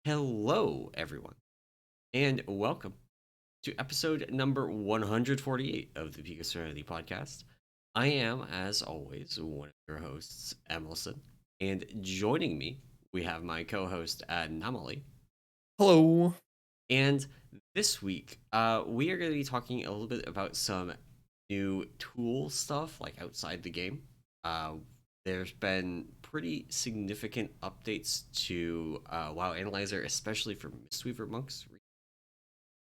Hello, everyone, and welcome to episode number 148 of the Peak of Serenity podcast. I am, as always, one of your hosts, emallson, and joining me, we have my co host, Anomoly. Hello. And this week, we are going to be talking a little bit about some new tool stuff, like outside the game. Uh, there's been pretty significant updates to WoWAnalyzer, especially for Mistweaver monks.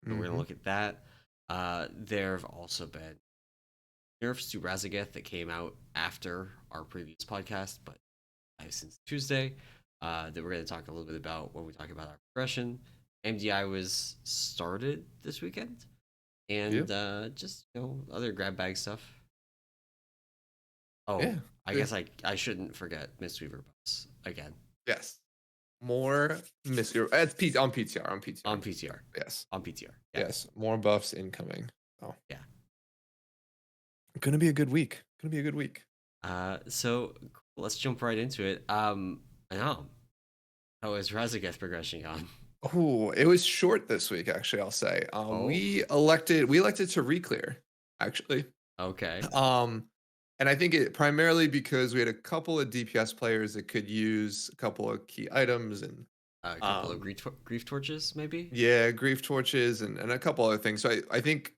So we're going to hmm look at that. There have also been nerfs to Raszageth that came out after our previous podcast, but since Tuesday, that we're going to talk a little bit about when we talk about our progression. MDI was started this weekend, Yeah. and just other grab bag stuff. Oh, Yeah. I Yeah. guess I shouldn't forget Mistweaver Buffs again Yes. More Mr. It's on PTR. On on PTR. PTR. Yes. On PTR, yeah, Yes. More buffs incoming. Oh, yeah. gonna be a good week. Gonna be a good week. So cool, let's jump right into it. I know. How is Raszageth progression on? Oh, it was short this week. Actually, I'll say. Oh, We elected to reclear. Actually. okay. Um, and I think it primarily because we had a couple of DPS players that could use a couple of key items and A couple of um grief torches, maybe. Yeah, grief torches and a couple other things. So I think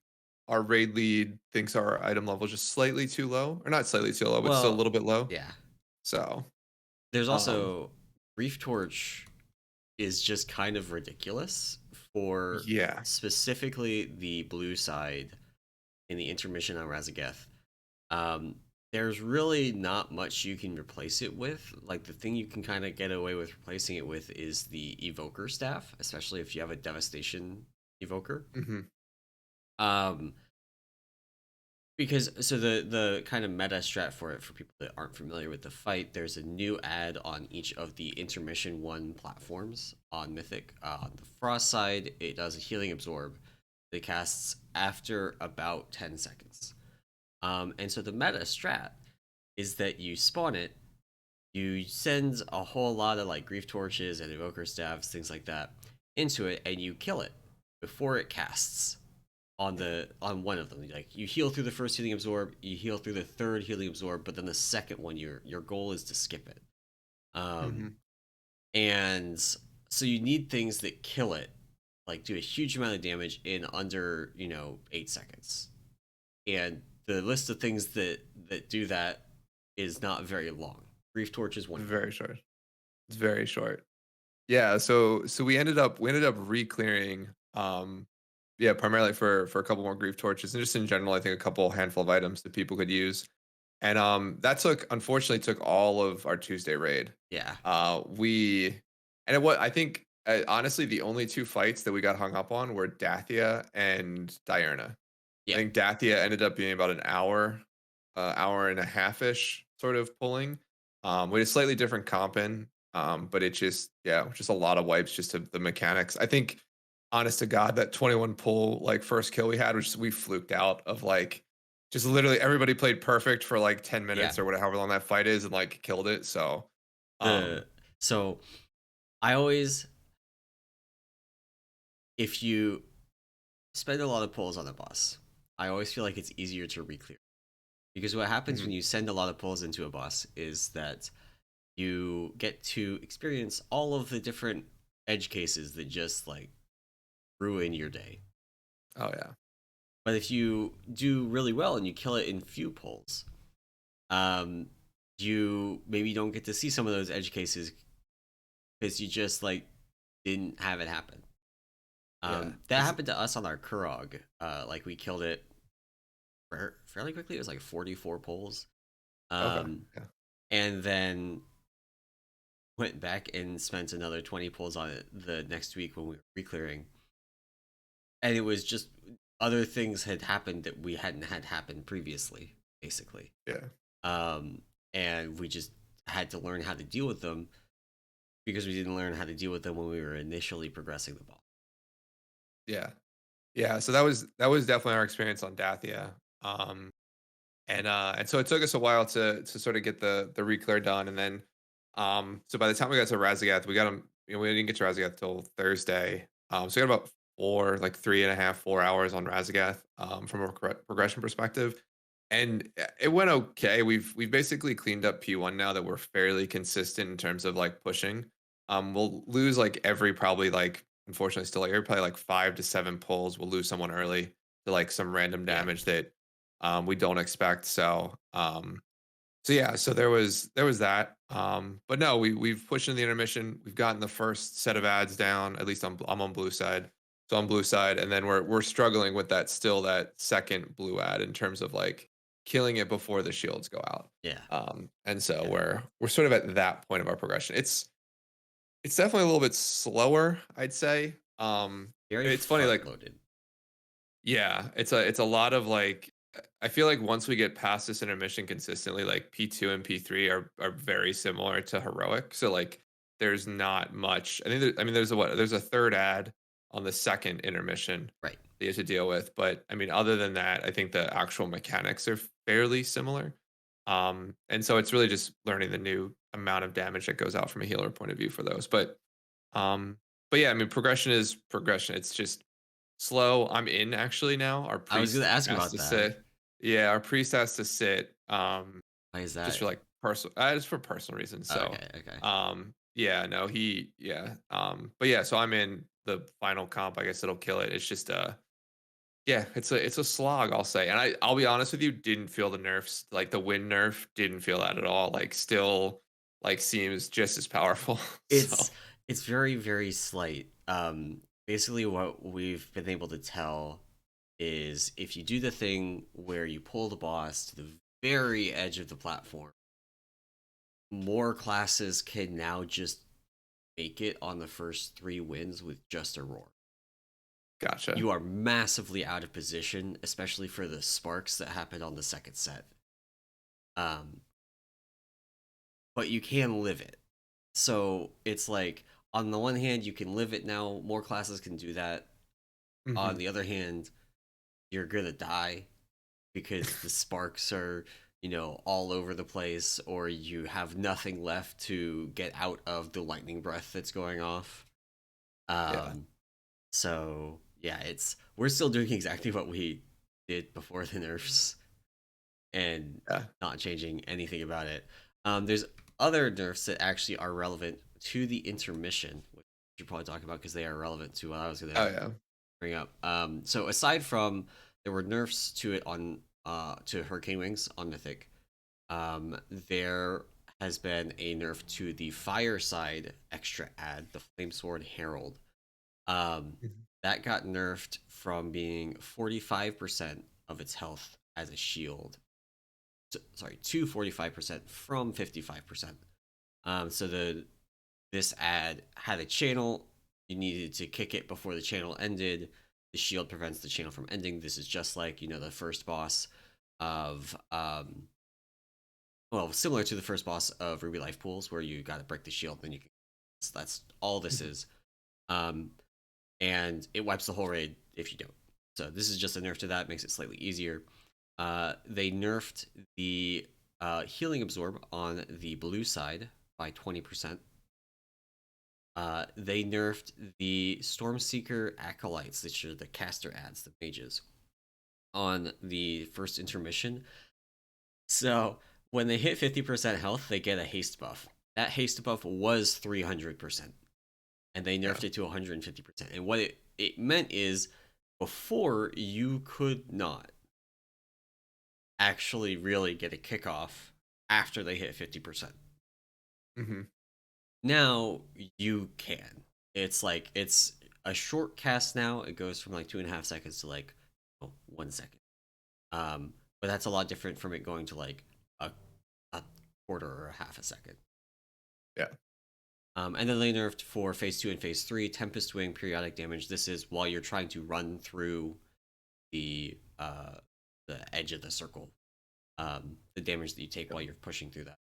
our raid lead thinks our item level is just slightly too low, or not slightly too low, but still a Well, little bit low. yeah. So, There's um, also grief torch is just kind of ridiculous for yeah, specifically the blue side in the intermission on Raszageth. Um, there's really not much you can replace it with. Like the thing you can kind of get away with replacing it with is the evoker staff, especially if you have a devastation evoker. hmm Um, because so the kind of meta strat for it, for people that aren't familiar with the fight, there's a new ad on each of the intermission one platforms on Mythic. On the Frost side, it does a healing absorb that casts after about 10 seconds. And so the meta strat is that you spawn it, you send a whole lot of like grief torches and evoker staffs, things like that, into it, and you kill it before it casts on one of them. Like you heal through the first healing absorb, you heal through the third healing absorb, but then the second one, your goal is to skip it. Um, hmm and so you need things that kill it, like do a huge amount of damage in under 8 seconds. And the list of things that do that is not very long. Grief torch is one of them. very short. It's very short. Yeah, so we ended up re-clearing yeah, primarily for a couple more grief torches and just in general, I think a couple handful of items that people could use. And that unfortunately took all of our Tuesday raid. Yeah, We and what I think honestly the only two fights that we got hung up on were Dathia and Diurna. I yeah. think Dathia ended up being about an hour, hour and a half ish sort of pulling. With a slightly different comp in. But it just yeah, just a lot of wipes just to the mechanics. I think honest to God, that 21 pull like first kill we had, which we fluked out of like just literally everybody played perfect for like 10 Yeah. minutes or whatever however long that fight is and like killed it. So The so I always, if you spend a lot of pulls on a boss, I always feel like it's easier to reclear. Because what happens when mhm, you send a lot of pulls into a boss is that you get to experience all of the different edge cases that just like ruin your day. oh yeah. But if you do really well and you kill it in few pulls, um, you maybe don't get to see some of those edge cases because you just like didn't have it happen. Yeah. That happened to us on our Kurog. Like we killed it fairly quickly. It was like 44 pulls. Okay. Um, Yeah. and then went back and spent another 20 pulls on it the next week when we were reclearing. And it was just other things had happened that we hadn't had happen previously, basically. Yeah. Um, and we just had to learn how to deal with them because we didn't learn how to deal with them when we were initially progressing the ball. Yeah. Yeah. So that was definitely our experience on Dathia. Um and so it took us a while to sort of get the reclear done. And then so by the time we got to Razagath, we got him we didn't get to Raszageth till Thursday. So we got about 4, like 3.5, 4 hours on Raszageth from a progression perspective, and it went okay. We've basically cleaned up P1 now that we're fairly consistent in terms of like pushing. We'll lose like every probably like unfortunately still like every probably like 5 to 7 pulls. We'll lose someone early to like some random Yeah. damage that we don't expect. So yeah, so there was that. But no, we've pushed in the intermission. We've gotten the first set of ads down. At least I'm on blue side. So on blue side, and then we're struggling with that second blue ad in terms of like killing it before the shields go out. Yeah. And so Yeah. we're sort of at that point of our progression. It's definitely a little bit slower, I'd say. Very It's funny, front like loaded. yeah, it's a lot of like I feel like once we get past this intermission consistently, like P2 and P3 are very similar to heroic. So like there's not much. I mean there's a third ad on the second intermission Right. that you have to deal with, but I mean other than that, I think the actual mechanics are fairly similar. And so it's really just learning the new amount of damage that goes out from a healer point of view for those. Um but yeah, I mean progression is progression. It's just slow. I'm in actually now. Our I was gonna priest ask has about to that. sit. Yeah, our priest has to sit. Why is Just that? for like personal, just for personal reasons. Oh, So, okay. Okay. yeah, no, yeah. But yeah, so I'm in the final comp. I guess it'll kill it. It's just, yeah, it's a slog. I'll say, and I'll be honest with you, didn't feel the nerfs like the wind nerf. Didn't feel that at all. Like still, like seems just as powerful. So It's it's very, very slight. Basically what we've been able to tell is if you do the thing where you pull the boss to the very edge of the platform, more classes can now just make it on the first 3 wins with just a roar. gotcha. You are massively out of position, especially for the sparks that happened on the second set. Um, but you can live it. So it's like, on the one hand, you can live it now, more classes can do that. On Hmm. the other hand, you're gonna die because the sparks are, all over the place, or you have nothing left to get out of the lightning breath that's going off. Yeah. Um, so yeah, we're still doing exactly what we did before the nerfs and Yeah. not changing anything about it. There's other nerfs that actually are relevant to the intermission, which you probably talk about because they are relevant to what I was going Oh to yeah. bring up. So aside from there were nerfs to it on to Hurricane Wings on Mythic, there has been a nerf to the Fireside extra ad, the Flamesword Herald. Um, Mhm. that got nerfed from being 45% of its health as a shield. To 45% from 55%. So this ad had a channel. You needed to kick it before the channel ended. The shield prevents the channel from ending. This is just like, the first boss of well, similar to the first boss of Ruby Life Pools, where you got to break the shield, then you can. That's all this Mhm. is, um, and it wipes the whole raid if you don't. So this is just a nerf to that, makes it slightly easier. They nerfed the healing absorb on the blue side by 20%. They nerfed the Stormseeker acolytes, which are the caster ads, the mages, on the first intermission. So when they hit 50% health, they get a haste buff. That haste buff was 300%, and they Yeah. nerfed it to 150%. And what it meant is before you could not actually really get a kickoff after they hit 50%. Hmm. Now you can. It's a short cast now. It goes from like 2.5 seconds to like 1 second. But that's a lot different from it going to like a quarter or a half a second. Yeah. And then they nerfed for phase 2 and phase 3 Tempest Wing periodic damage. This is while you're trying to run through the uh the edge of the circle. The damage that you take Yeah. while you're pushing through that.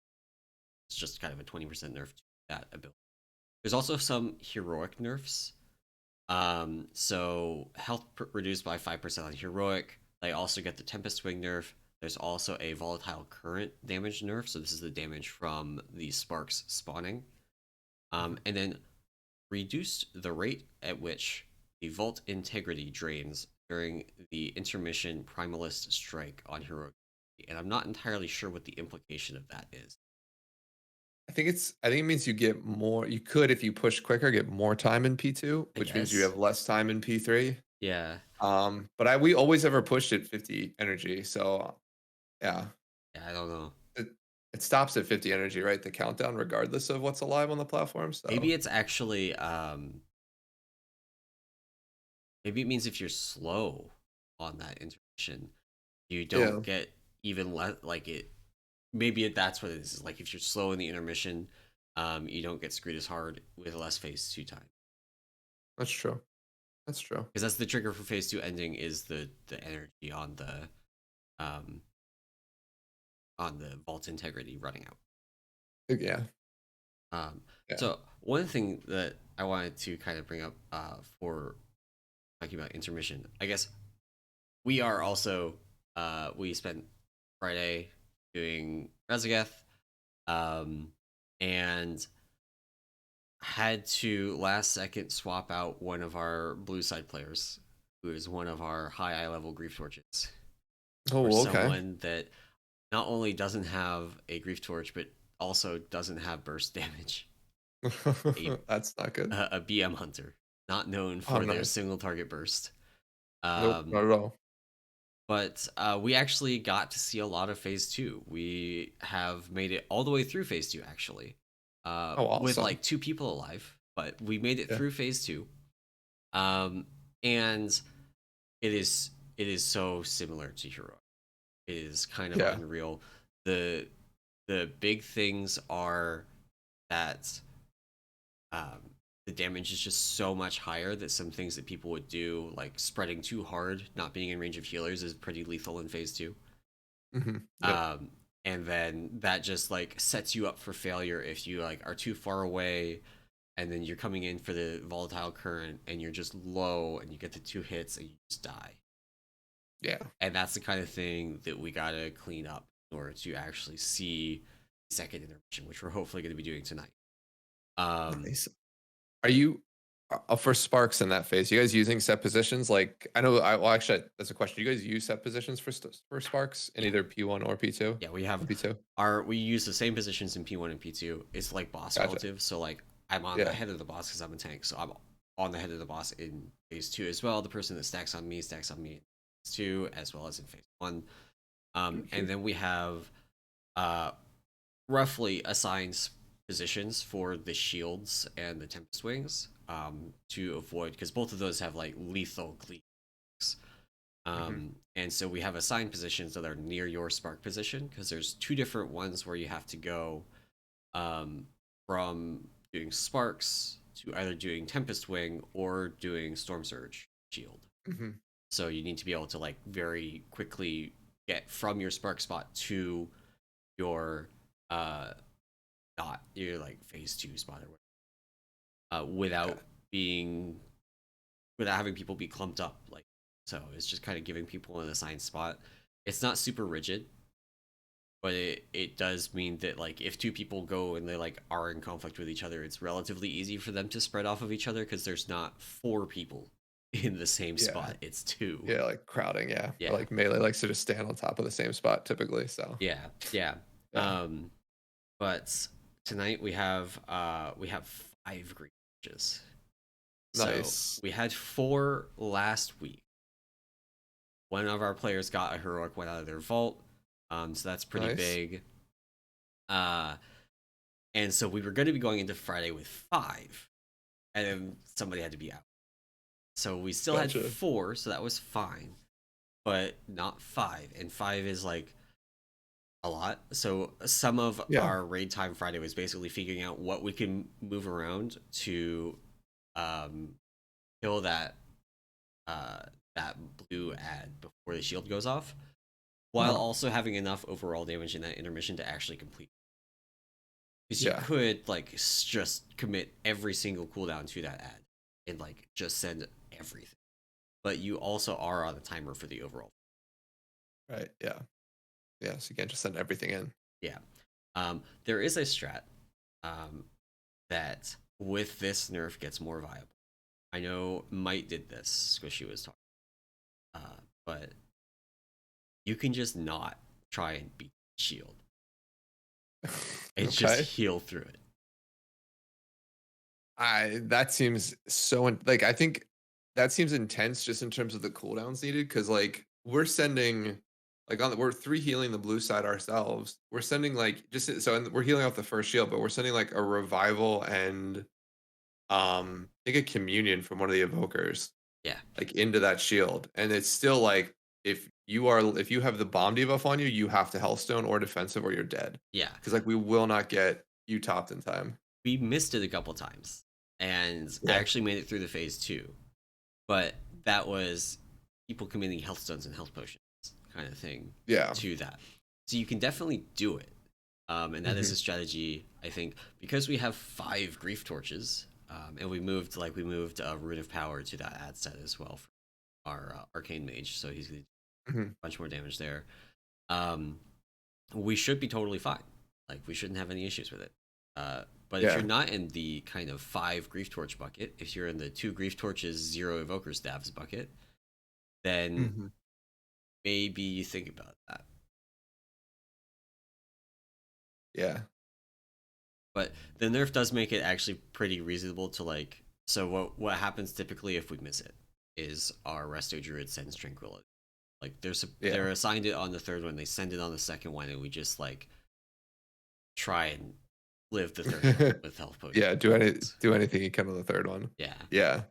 It's just kind of a 20% nerf to that ability. There's also some heroic nerfs. So health reduced by 5% on heroic. They also get the Tempest Wing nerf. There's also a volatile current damage nerf. So this is the damage from the sparks spawning. Mhm. And then reduced the rate at which the vault integrity drains during the intermission primalist strike on heroic, and I'm not entirely sure what the implication of that is. I think it means you get more. You could, if you push quicker, get more time in P2, I which means you guess. have less time in P3. Yeah. But we always ever pushed at 50 energy, so yeah, Yeah, I don't know. it it stops at 50 energy, right? The countdown, regardless of what's alive on the platform. Maybe So it's actually maybe it means if you're slow on that intermission, you don't yeah, get even less like it. Maybe that's what it is. Like if you're slow in the intermission, you don't get screwed as hard with less phase two time. that's true. That's true. Because that's the trigger for phase two ending is the energy um on the vault integrity running out. Yeah, Um, yeah. so one thing that I wanted to kind of bring up for talking about intermission, I guess we are also we spent Friday doing Raszageth, and had to last second swap out one of our blue side players, who is one of our high eye level grief torches, for Oh, okay. someone that not only doesn't have a grief torch but also doesn't have burst damage. A That's not good. a BM hunter, not known Oh, for their nice. single target burst. Nope, Um, not at all. but we actually got to see a lot of phase two. We have made it all the way through phase two, actually, Oh, with awesome. like two people alive, but we made it Yeah, through phase two. Um, and it is so similar to Hero. It is kind of yeah, unreal. The the big things are that the damage is just so much higher that some things that people would do, like spreading too hard, not being in range of healers, is pretty lethal in phase two. yep, Um, and then that just like sets you up for failure if you like are too far away, and then you're coming in for the volatile current and you're just low and you get the two hits and you just die. yeah. And that's the kind of thing that we gotta clean up in order to actually see second intermission, which we're hopefully going to be doing tonight. Um, Nice. Are you for sparks in that phase? You guys using set positions? Like I know. Well, actually, that's a question. Do you guys use set positions for sparks in yeah, either P1 or P2? yeah, we have P2. we use the same positions in P1 and P2. It's like boss Gotcha. relative. So like I'm on the Yeah. head of the boss because I'm a tank. So I'm on the head of the boss in phase two as well. The person that stacks on me in phase two as well as in phase one. And Gotcha. then we have uh, roughly assigned positions for the shields and the tempest wings, to avoid, because both of those have like lethal cleats. Hmm. And so we have assigned positions that are near your spark position, because there's two different ones where you have to go, um, from doing sparks to either doing tempest wing or doing storm surge shield. Hmm. So you need to be able to like very quickly get from your spark spot to your uh dot, your like phase two spot or whatever, Yeah. without being, without having people be clumped up. Like, so it's just kind of giving people an assigned spot. It's not super rigid, but it does mean that like if two people go and they like are in conflict with each other, it's relatively easy for them to spread off of each other because there's not four people in the same Yeah. spot. It's two. Yeah. Like crowding. Yeah. Or Yeah. like melee likes to just stand on top of the same spot typically. So Yeah. Yeah. yeah. But tonight we have five green badges. So Nice. we had four last week. One of our players got a heroic one out of their vault, so that's pretty Nice. big. Uh, and so we were going to be going into Friday with five, and then somebody had to be out. So we still had Gotcha. four, so that was fine, but not five. And five is like a lot. So some of Yeah. our raid time Friday was basically figuring out what we can move around to um, kill uh, that blue ad before the shield goes off, while Uh-huh. also having enough overall damage in that intermission to actually complete. Because you Yeah. could like just commit every single cooldown to that ad and like just send everything, but you also are on the timer for the overall. Right. Yeah. Yeah. So you can't just send everything in. Yeah, there is a strat, um, that with this nerf gets more viable. I know Might did this, Squishy was talking, but you can just not try and beat shield. It's just Okay. heal through it. That seems so like I think that seems intense just in terms of the cooldowns needed because like we're sending like we're three healing the blue side ourselves. We're sending like just so and we're healing off the first shield, but we're sending like a revival and I think a communion from one of the evokers Yeah, like into that shield. And it's still like if you have the bomb debuff on you, you have to Hellstone or defensive or you're dead. yeah. Because like we will not get you topped in time. We missed it a couple times, and I Yeah. actually made it through the phase 2, but that was people committing health stones and health potions kind of thing Yeah. to that. So you can definitely do it, and that is Hmm. a strategy. I think because we have 5 grief torches, and we moved Rune of Power to that ad set as well for our arcane mage, so he's gonna do Hmm. a bunch more damage there. Um, we should be totally fine. Like we shouldn't have any issues with it. But if you're Yeah. not in the kind of 5 grief torch bucket, if you're in the 2 grief torches, 0 evoker staffs bucket, then Hmm. maybe you think about that. Yeah. But the nerf does make it actually pretty reasonable to like. So what happens typically if we miss it is our resto druid sends tranquility. Like Yeah. they're assigned it on the 3rd one, they send it on the 2nd one, and we just like try and live the 3rd one with health potions. Yeah. Do anything you can on the third one. Yeah, Yeah.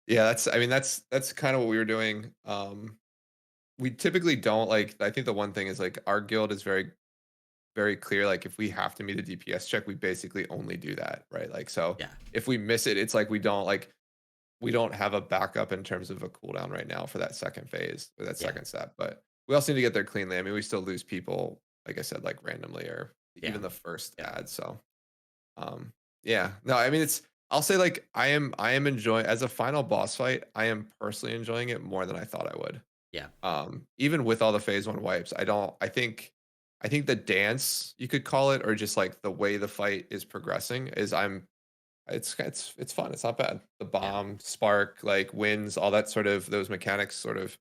Yeah. I mean that's kind of what we were doing. We typically don't like I think the one thing is like our guild is very clear. Like if we have to meet a DPS check, we basically only do that, right? Like so yeah, if we miss it, it's like we don't have a backup in terms of a cooldown right now for that second phase or that yeah, second step. But we also need to get there cleanly. I mean, we still lose people, like I said, like randomly or yeah, even the first yeah. ad. So um yeah. No, I mean I'll say like I am enjoying as a final boss fight, I am personally enjoying it more than I thought I would. Yeah. Even with all the phase one wipes, I think the dance you could call it, or just like the way the fight is progressing is it's fun. It's not bad. The Yeah. bomb, spark, like wins, all that sort of those mechanics sort of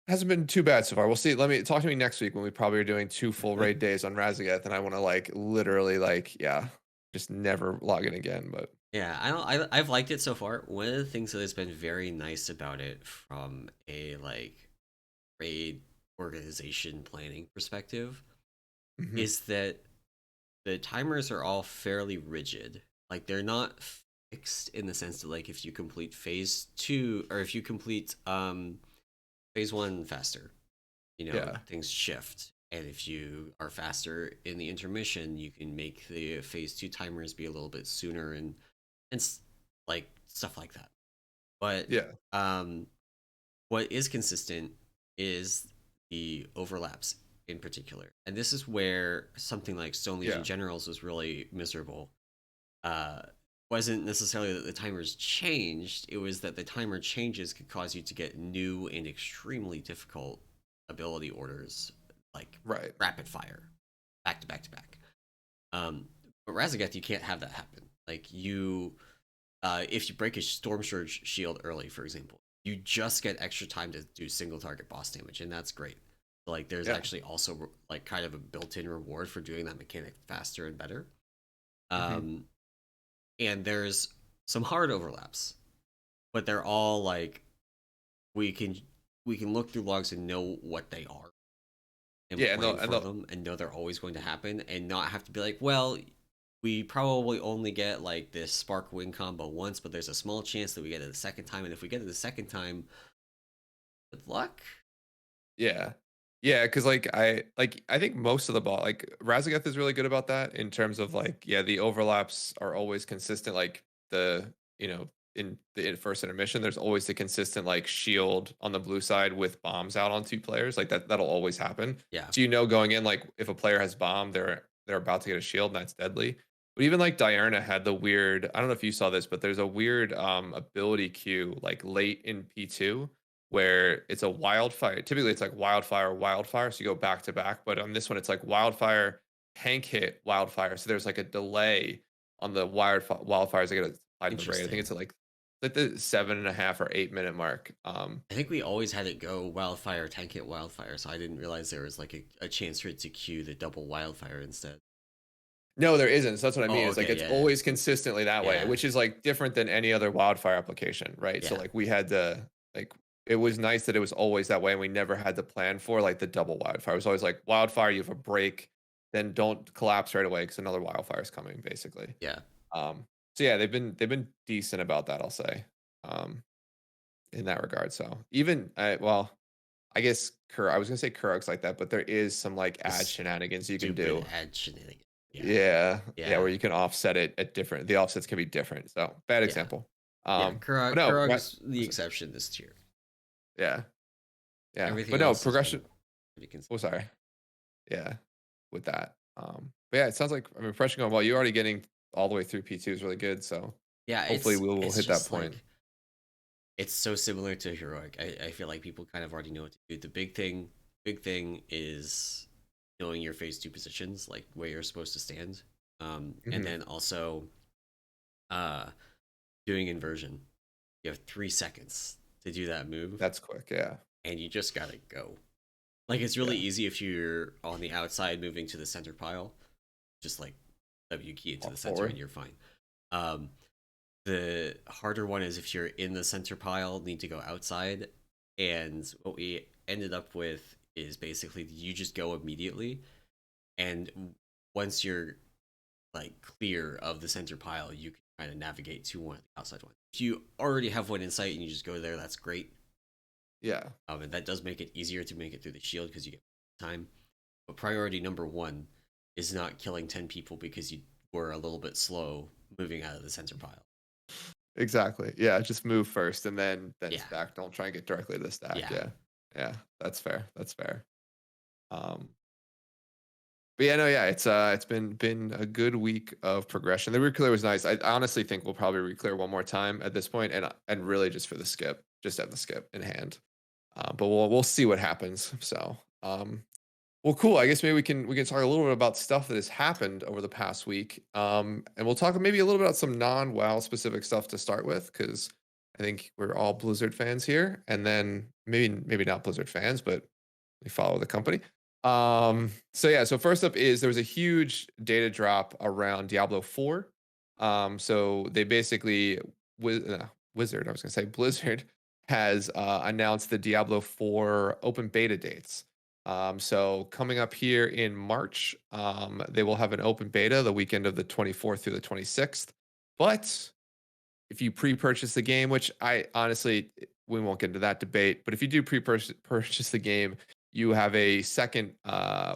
hasn't been too bad so far. We'll see. Let me talk to me next week when we probably are doing 2 full raid days on Raszageth, and I want to like literally like yeah, just never log in again. But Yeah, I don't. I've liked it so far. One of the things that has been very nice about it from a like raid organization planning perspective mhm. is that the timers are all fairly rigid. Like they're not fixed in the sense that like if you complete phase 2 or if you complete phase 1 faster, Yeah, things shift. And if you are faster in the intermission, you can make the phase 2 timers be a little bit sooner and like stuff like that. But yeah, um, what is consistent is the overlaps in particular, and this is where something like Stone Legion yeah, Generals was really miserable. Uh, wasn't necessarily that the timers changed; it was that the timer changes could cause you to get new and extremely difficult ability orders, like right. rapid fire, back to back to back. But Raszageth, you can't have that happen. Like if you break a Storm Surge shield early, for example, you just get extra time to do single target boss damage, and that's great. Like there's Yeah. actually also like kind of a built-in reward for doing that mechanic faster and better. Hmm. Um, and there's some hard overlaps, but they're all like we can we can look through logs and know what they are and Yeah, plan and for the them and know they're always going to happen and not have to be like, well, we probably only get like this spark wing combo once, but there's a small chance that we get it the second time, and if we get it the second time, good luck. yeah. Yeah, because I think most of the ball like Raszageth is really good about that in terms of like, yeah, the overlaps are always consistent. Like in the first intermission, there's always the consistent like shield on the blue side with bombs out on 2 players. Like that'll always happen. Yeah, So going in, like if a player has bomb, they're about to get a shield and that's deadly. But even like Diurna had the weird, I don't know if you saw this, but there's a weird ability queue like late in P2 where it's a wildfire. Typically, it's like wildfire, wildfire. So you go back to back. But on this one, it's like wildfire, tank hit, wildfire. So there's like a delay on the wildfires, I get applied the raid. I think Interesting. it's at like the 7.5 or 8 minute mark. I think we always had it go wildfire, tank it, wildfire, so I didn't realize there was like a chance for it to queue the double wildfire instead. No, there isn't. So that's what I mean. Oh, It's like okay, it's yeah, always consistently that way, yeah, which is like different than any other wildfire application, right? So yeah, like we had to like it was nice that it was always that way, and we never had to plan for like the double wildfire. It was always like wildfire, you have a break, then don't collapse right away because another wildfire is coming, basically. yeah. So yeah, they've been decent about that, I'll say, um, in that regard. So even well, I guess I was gonna say Kurog's like that, but there is some like The ad shenanigans you can stupid do. ad shenanigans. Yeah, Yeah, yeah, yeah, where you can offset it at different. The offsets can be different. So bad yeah, example. yeah. But Kurog, no, Kurog is the exception this tier. yeah, yeah, Everything but no else has been progression. pretty Oh, consistent. sorry. Yeah, with that. But yeah, it sounds like I mean, progression going well. You're already getting all the way through P2 is really good. So Yeah, hopefully we will it's hit that just point. like it's so similar to heroic. I feel like people kind of already know what to do. The big thing is knowing your phase two positions, like where you're supposed to stand, and Hmm. then also uh, doing inversion. You have 3 seconds to do that move, That's quick. Yeah, and you just gotta go. Like it's really yeah. easy if you're on the outside moving to the center pile, just like W key into the Walk center forward. and you're fine. Um, the harder one is if you're in the center pile, need to go outside. And what we ended up with is basically you just go immediately, and once you're like clear of the center pile, you can kind of navigate to one of the outside ones. If you already have one in sight and you just go there, that's great. Yeah, And that does make it easier to make it through the shield because you get time. But priority number one is not killing 10 people because you were a little bit slow moving out of the center pile. exactly. Yeah, just move first and then Yeah, stack. Don't try and get directly to the stack. yeah, Yeah, yeah. That's fair. That's fair. Um, But yeah, no, yeah, it's been a good week of progression. The reclear was nice. I honestly think we'll probably reclear one more time at this point, and really just for the skip, just have the skip in hand. But we'll see what happens. So, well, cool. I guess maybe we can talk a little bit about stuff that has happened over the past week. And we'll talk maybe a little bit about some non-WoW specific stuff to start with, because I think we're all Blizzard fans here, and then maybe not Blizzard fans, but we follow the company. So yeah, so first up is there was a huge data drop around Diablo 4. So they basically Wizard, I was gonna say Blizzard has announced the Diablo 4 open beta dates. So coming up here in March, they will have an open beta the weekend of the 24th through the 26th. But if you pre-purchase the game, which I honestly we won't get into that debate, but if you do purchase the game, you have a second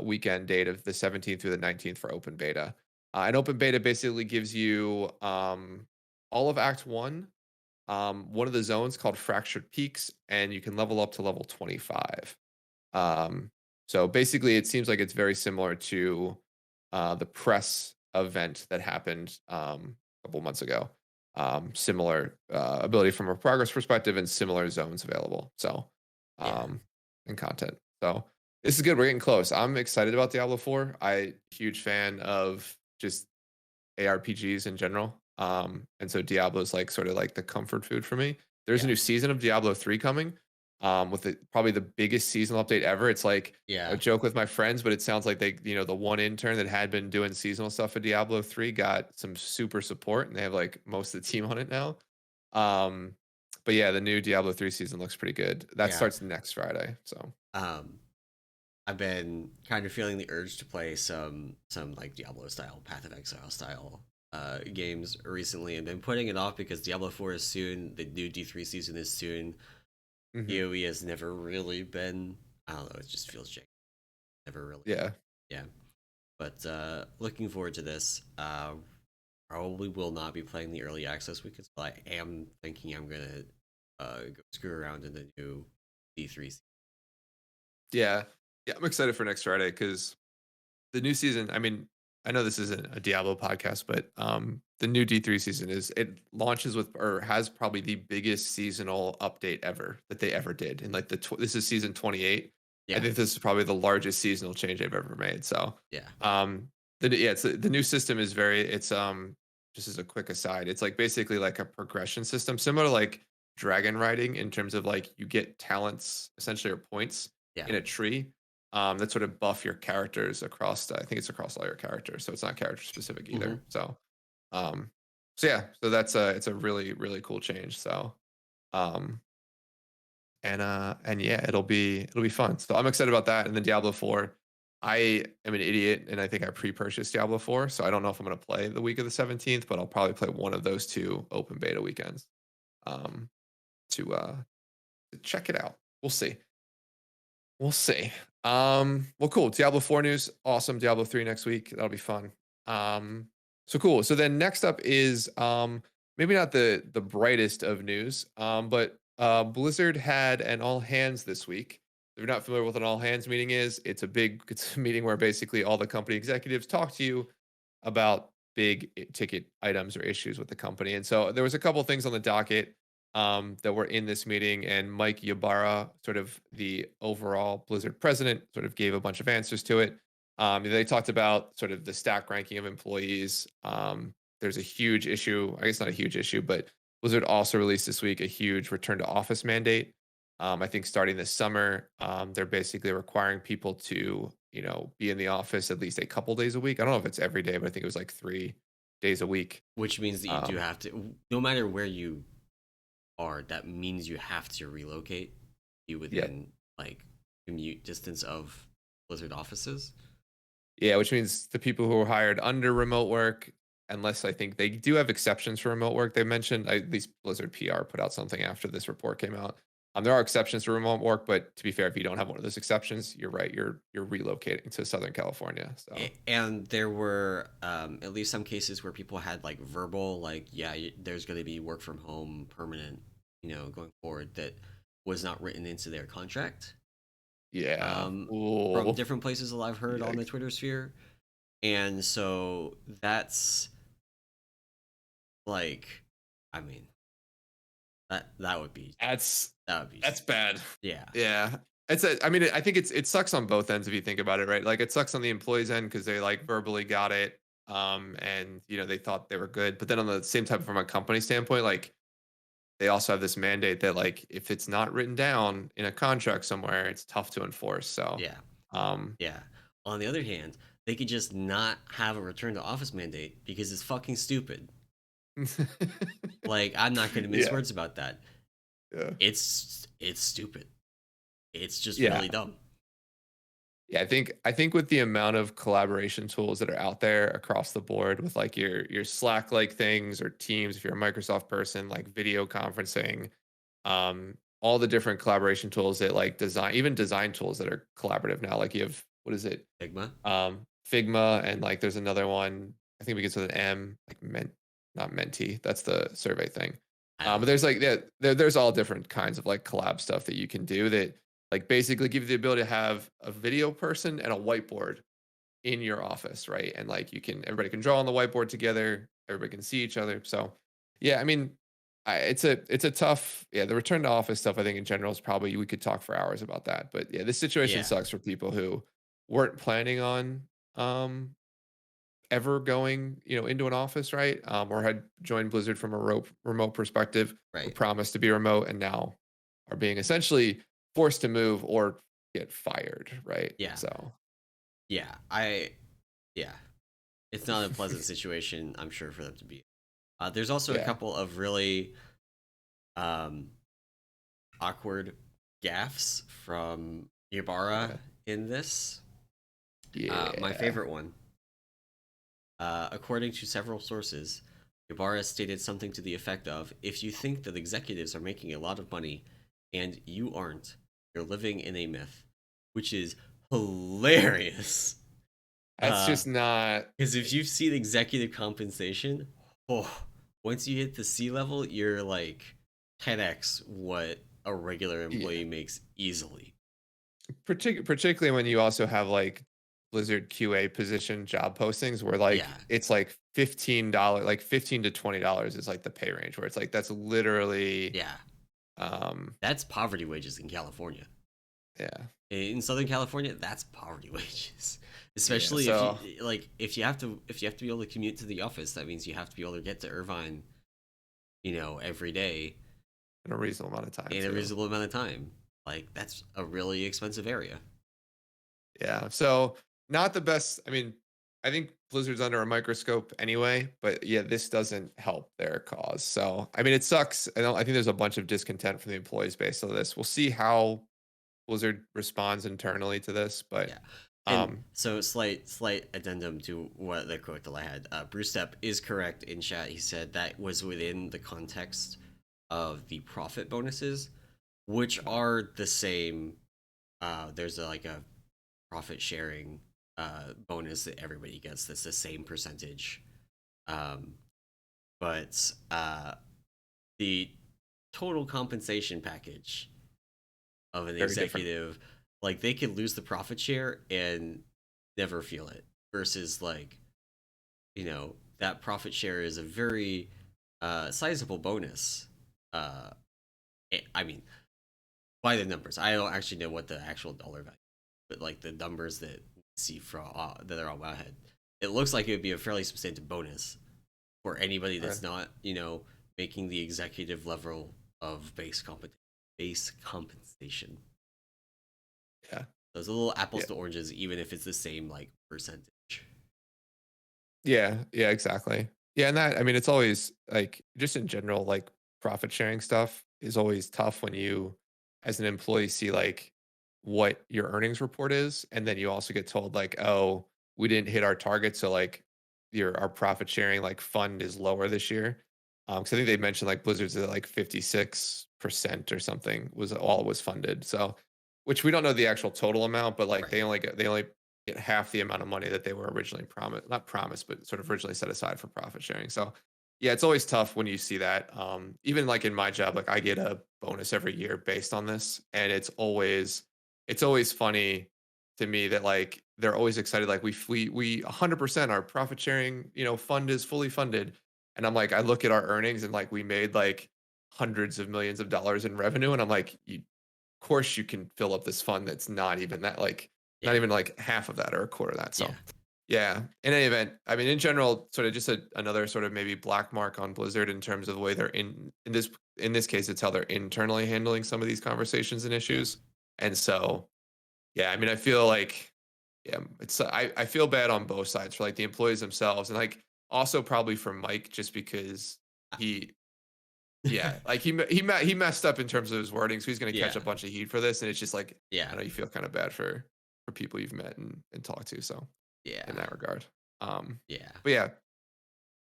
weekend date of the 17th through the 19th for open beta. And open beta basically gives you all of Act One, one of the zones called Fractured Peaks, and you can level up to level 25. Um, so basically, it seems like it's very similar to the press event that happened a couple months ago. Similar ability from a progress perspective and similar zones available. So, yeah, and content. So this is good. We're getting close. I'm excited about Diablo 4. Huge fan of just ARPGs in general. And so Diablo is like sort of like the comfort food for me. There's a yeah, new season of Diablo 3 coming, with probably the biggest seasonal update ever. It's like a yeah, joke with my friends, but it sounds like the one intern that had been doing seasonal stuff for Diablo 3 got some super support, and they have like most of the team on it now. Um, but yeah, the new Diablo 3 season looks pretty good. That yeah. starts next Friday. So Um, I've been kind of feeling the urge to play some like Diablo style, Path of Exile style games recently, and been putting it off because Diablo 4 is soon. The new D3 season is soon. mhm, PoE has never really been. I don't know. It just feels janky. Never really. yeah. Yeah. But looking forward to this. Probably will not be playing the early access weekends, but I am thinking I'm gonna go screw around in the new D3. Yeah. Yeah, I'm excited for next Friday because the new season, I mean, I know this isn't a Diablo podcast, but the new D3 season it launches with or has probably the biggest seasonal update ever that they ever did. And like this is season 28. I Yeah, think this is probably the largest seasonal change they've ever made. So yeah, um the new system is very just as a quick aside, it's like basically like a progression system, similar to like dragon riding in terms of like you get talents essentially or points Yeah. in a tree that sort of buff your characters across. I think it's across all your characters, so it's not character specific Hmm. either. Um, so yeah, so that's a it's a really cool change. So um, and yeah, it'll be fun. So I'm excited about that. And then Diablo 4. I am an idiot and I think I pre-purchased Diablo 4, so I don't know if I'm gonna play the week of the 17th, but I'll probably play one of those two open beta weekends um to to check it out. We'll see. We'll see. Well, cool. Diablo 4 news. Awesome. Diablo 3 next week. That'll be fun. So cool. So then next up is maybe not the brightest of news, but Blizzard had an all hands this week. If you're not familiar with what an all hands meeting is, it's a meeting where basically all the company executives talk to you about big ticket items or issues with the company. And so there was a couple things on the docket that were in this meeting, and Mike Ybarra, sort of the overall Blizzard president, sort of gave a bunch of answers to it. They talked about sort of the stack ranking of employees. There's a huge issue, I guess not a huge issue, but Blizzard also released this week a huge return to office mandate. I think starting this summer, they're basically requiring people to, be in the office at least a couple days a week. I don't know if it's every day, but I think it was like 3 days a week. Which means that you do Um, have to, no matter where you are, that means you have to relocate, be yeah, within like commute distance of Blizzard offices. Yeah, which means the people who are hired under remote work, unless I think they do have exceptions for remote work. They mentioned at least Blizzard PR put out something after this report came out. There are exceptions to remote work, but to be fair, if you don't have one of those exceptions, you're right. You're relocating to Southern California. So And there were at least some cases where people had like verbal, like, yeah, there's going to be work from home permanent, going forward, that was not written into their contract. yeah, um, from ooh, different places that I've heard on the yikes. Twitter sphere. And so that's like, I mean, that would be That's that would be that's bad. yeah, Yeah. I mean, I think it sucks on both ends if you think about it, right? Like it sucks on the employees end because they like verbally got it, and they thought they were good. But then on the same time, from a company standpoint, like they also have this mandate that like if it's not written down in a contract somewhere, it's tough to enforce. So, yeah, um, yeah. On the other hand, they could just not have a return to office mandate because it's fucking stupid. Like, I'm not going to mince yeah, words about that. yeah, It's stupid. It's just yeah. really dumb. Yeah, I think with the amount of collaboration tools that are out there across the board with like your Slack like things or Teams if you're a Microsoft person, like video conferencing, all the different collaboration tools that like design tools that are collaborative now. Like you have what is it? Figma. Figma and like there's another one, I think it begins with an M, like not Menti. That's the survey thing. I don't But know. there's like there's all different kinds of like collab stuff that you can do that like basically give you the ability to have a video person and a whiteboard in your office, right? And like everybody can draw on the whiteboard together, everybody can see each other. So yeah, I mean, it's a tough, yeah, the return to office stuff I think in general is probably we could talk for hours about that. But yeah, this situation Yeah, sucks for people who weren't planning on um ever going, into an office, right? Or had joined Blizzard from a remote perspective, were right. promised to be remote and now are being essentially forced to move or get fired, right? Yeah, So yeah. Yeah. It's not a pleasant situation, I'm sure, for them to be. There's also a yeah, couple of really um, awkward gaffes from Ybarra yeah, in this. My yeah. favorite one, according to several sources, Ybarra stated something to the effect of, "If you think that executives are making a lot of money and you aren't, you're living in a myth," which is hilarious. That's just not. Because if you've seen executive compensation, oh, once you hit the C level, you're like 10x what a regular Yeah, employee makes easily. particularly when you also have like Blizzard QA position job postings where like Yeah, it's like $15, like $15 to $20 is like the pay range where it's like that's literally yeah. um That's poverty wages in California. Yeah. In Southern California, that's poverty wages. Yeah. Especially if you So like if you have to be able to commute to the office, that means you have to be able to get to Irvine, every day in a reasonable amount of time in a too. reasonable amount of time. Like that's a really expensive area. Yeah. So not the best. I mean, I think Blizzard's under a microscope anyway, but yeah, this doesn't help their cause. So I mean, it sucks. I think there's a bunch of discontent from the employees based on this. We'll see how Blizzard responds internally to this, but Yeah. And um, so slight addendum to what the quote that I had. Brewstep is correct in chat. He said that was within the context of the profit bonuses, which are the same. There's like a profit sharing bonus that everybody gets. That's the same percentage. Um, but the total compensation package of an very different. executive, like they could lose the profit share and never feel it. Versus like, that profit share is a very sizable bonus. I mean, by the numbers, I don't actually know what the actual dollar value, but like the numbers that we see from that are on Wowhead, it looks like it would be a fairly substantive bonus for anybody Right. that's not, making the executive level of base compensation. Yeah. Those are little Yeah. apples to oranges, even if it's the same like percentage. Yeah, yeah, exactly. Yeah, and that I mean, it's always like just in general, like profit sharing stuff is always tough when you, as an employee, see like what your earnings report is, and then you also get told like, oh, we didn't hit our target, so like our profit sharing like fund is lower this year. Because I think they mentioned like Blizzard's at like 56% or something was funded. So, which we don't know the actual total amount, but like Right. they only get half the amount of money that they were originally promised, not promised, but sort of originally set aside for profit sharing. So yeah, it's always tough when you see that. Even like in my job, like I get a bonus every year based on this, and it's always funny to me that like they're always excited, like we 100% our profit sharing, fund is fully funded, and I'm like I look at our earnings and like we made like hundreds of millions of dollars in revenue, and I'm like course you can fill up this fund that's not even that like not Yeah. even like half of that or a quarter of that. Yeah. So yeah, in any event, I mean in general, sort of just another sort of maybe black mark on Blizzard in terms of the way they're in this case, it's how they're internally handling some of these conversations and Yeah. issues. And so yeah, I mean I feel like yeah, I feel bad on both sides for like the employees themselves and like also probably for Mike just because he yeah, like he messed up in terms of his wording, so he's gonna catch Yeah. a bunch of heat for this, and it's just like Yeah. I know you feel kind of bad for people you've met and talked to, so in Yeah. that regard, Yeah. but yeah,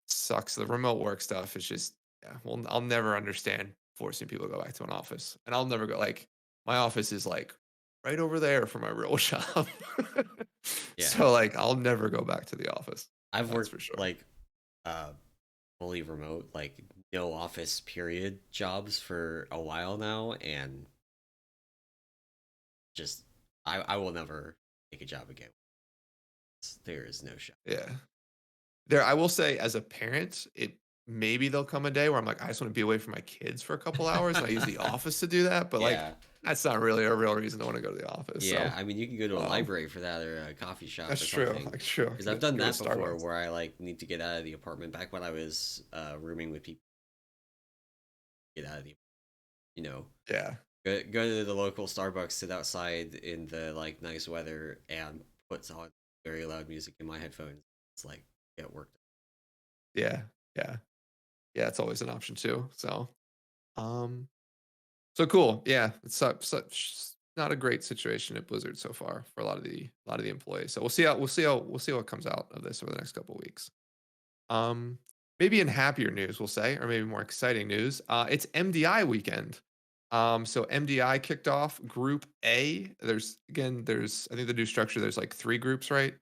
sucks. The remote work stuff is just yeah. Well, I'll never understand forcing people to go back to an office, and I'll never go like my office is like right over there for my real job, Yeah. so like I'll never go back to the office. I've That's for worked sure. like uh fully remote, like no office period jobs for a while now, and just I will never take a job again. There is no shot. Yeah. There, I will say, as a parent, it maybe there'll come a day where I'm like, I just want to be away from my kids for a couple hours, and I use the office to do that. But like, Yeah. that's not really a real reason to want to go to the office. Yeah, So, I mean, you can go to a um, library for that or a coffee shop that's or true. something. Like, true. Because I've done Go to that before, Starbucks. where I like need to get out of the apartment. Back when I was rooming with people, get out of the, you know, Yeah, go to the local Starbucks, sit outside in the like nice weather, and put on very loud music in my headphones. It's like get work done. yeah, yeah, yeah. It's always an option too. Um, so cool. Yeah, it's such not a great situation at Blizzard so far for a lot of the employees. So we'll see what comes out of this over the next couple of weeks. Um, maybe in happier news, we'll say, or maybe more exciting news. It's MDI weekend. So MDI kicked off Group A. There's I think the new structure. There's like three groups, right?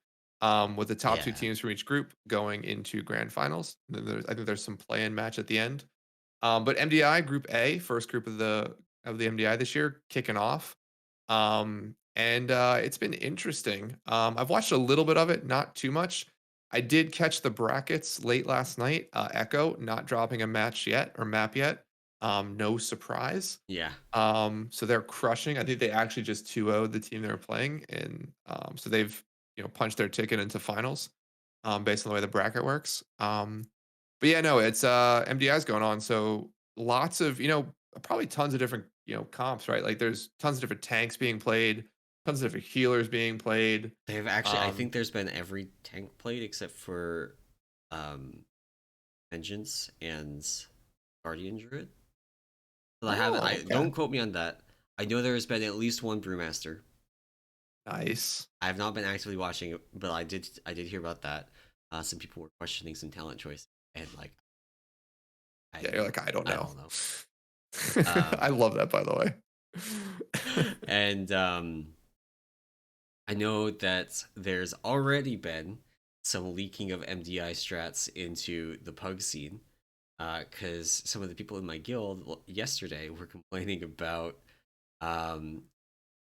With the top two Yeah, teams from each group going into grand finals. And then I think there's some play-in match at the end. But MDI Group A, first group of the MDI this year, kicking off. And it's been interesting. I've watched a little bit of it, not too much. I did catch the brackets late last night. Echo not dropping a match yet or map yet. No surprise. Yeah. So they're crushing. I think they actually just 2-0'd the team they were playing, and so they've punched their ticket into finals, based on the way the bracket works. But yeah, no, it's MDI's going on. So lots of probably tons of different comps, right? Like there's tons of different tanks being played, tons of different healers being played. They've actually, I Um, think there's been every tank played except for um, Vengeance and Guardian Druid. But I haven't. oh, I okay, don't quote me on that. I know there has been at least one Brewmaster. nice. I have not been actively watching it, but I did. I did hear about that. Some people were questioning some talent choice, and like, I, Yeah, you're like I don't I know. don't know. I Um, love that, by the way. and I know that there's already been some leaking of MDI strats into the pug scene, because some of the people in my guild yesterday were complaining about um,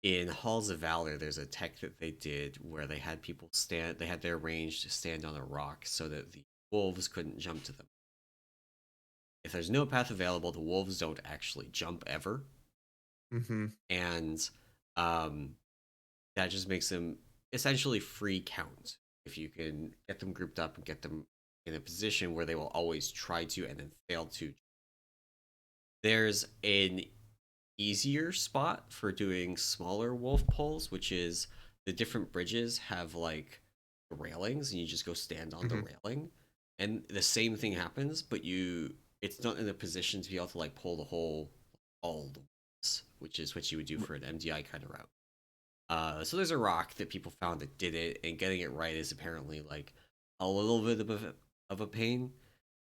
in Halls of Valor. There's a tech that they did where they had people stand, they had their range to stand on a rock so that the wolves couldn't jump to them. If there's no path available, the wolves don't actually jump ever, hmm and um, that just makes them essentially free count. If you can get them grouped up and get them in a position where they will always try to and then fail to. There's an easier spot for doing smaller wolf pulls, which is the different bridges have like railings and you just go stand on the hmm railing. And the same thing happens, but it's not in a position to be able to like pull the whole all the wolves, which is what you would do for an MDI kind of route. So there's a rock that people found that did it, and getting it right is apparently like a little bit of a pain.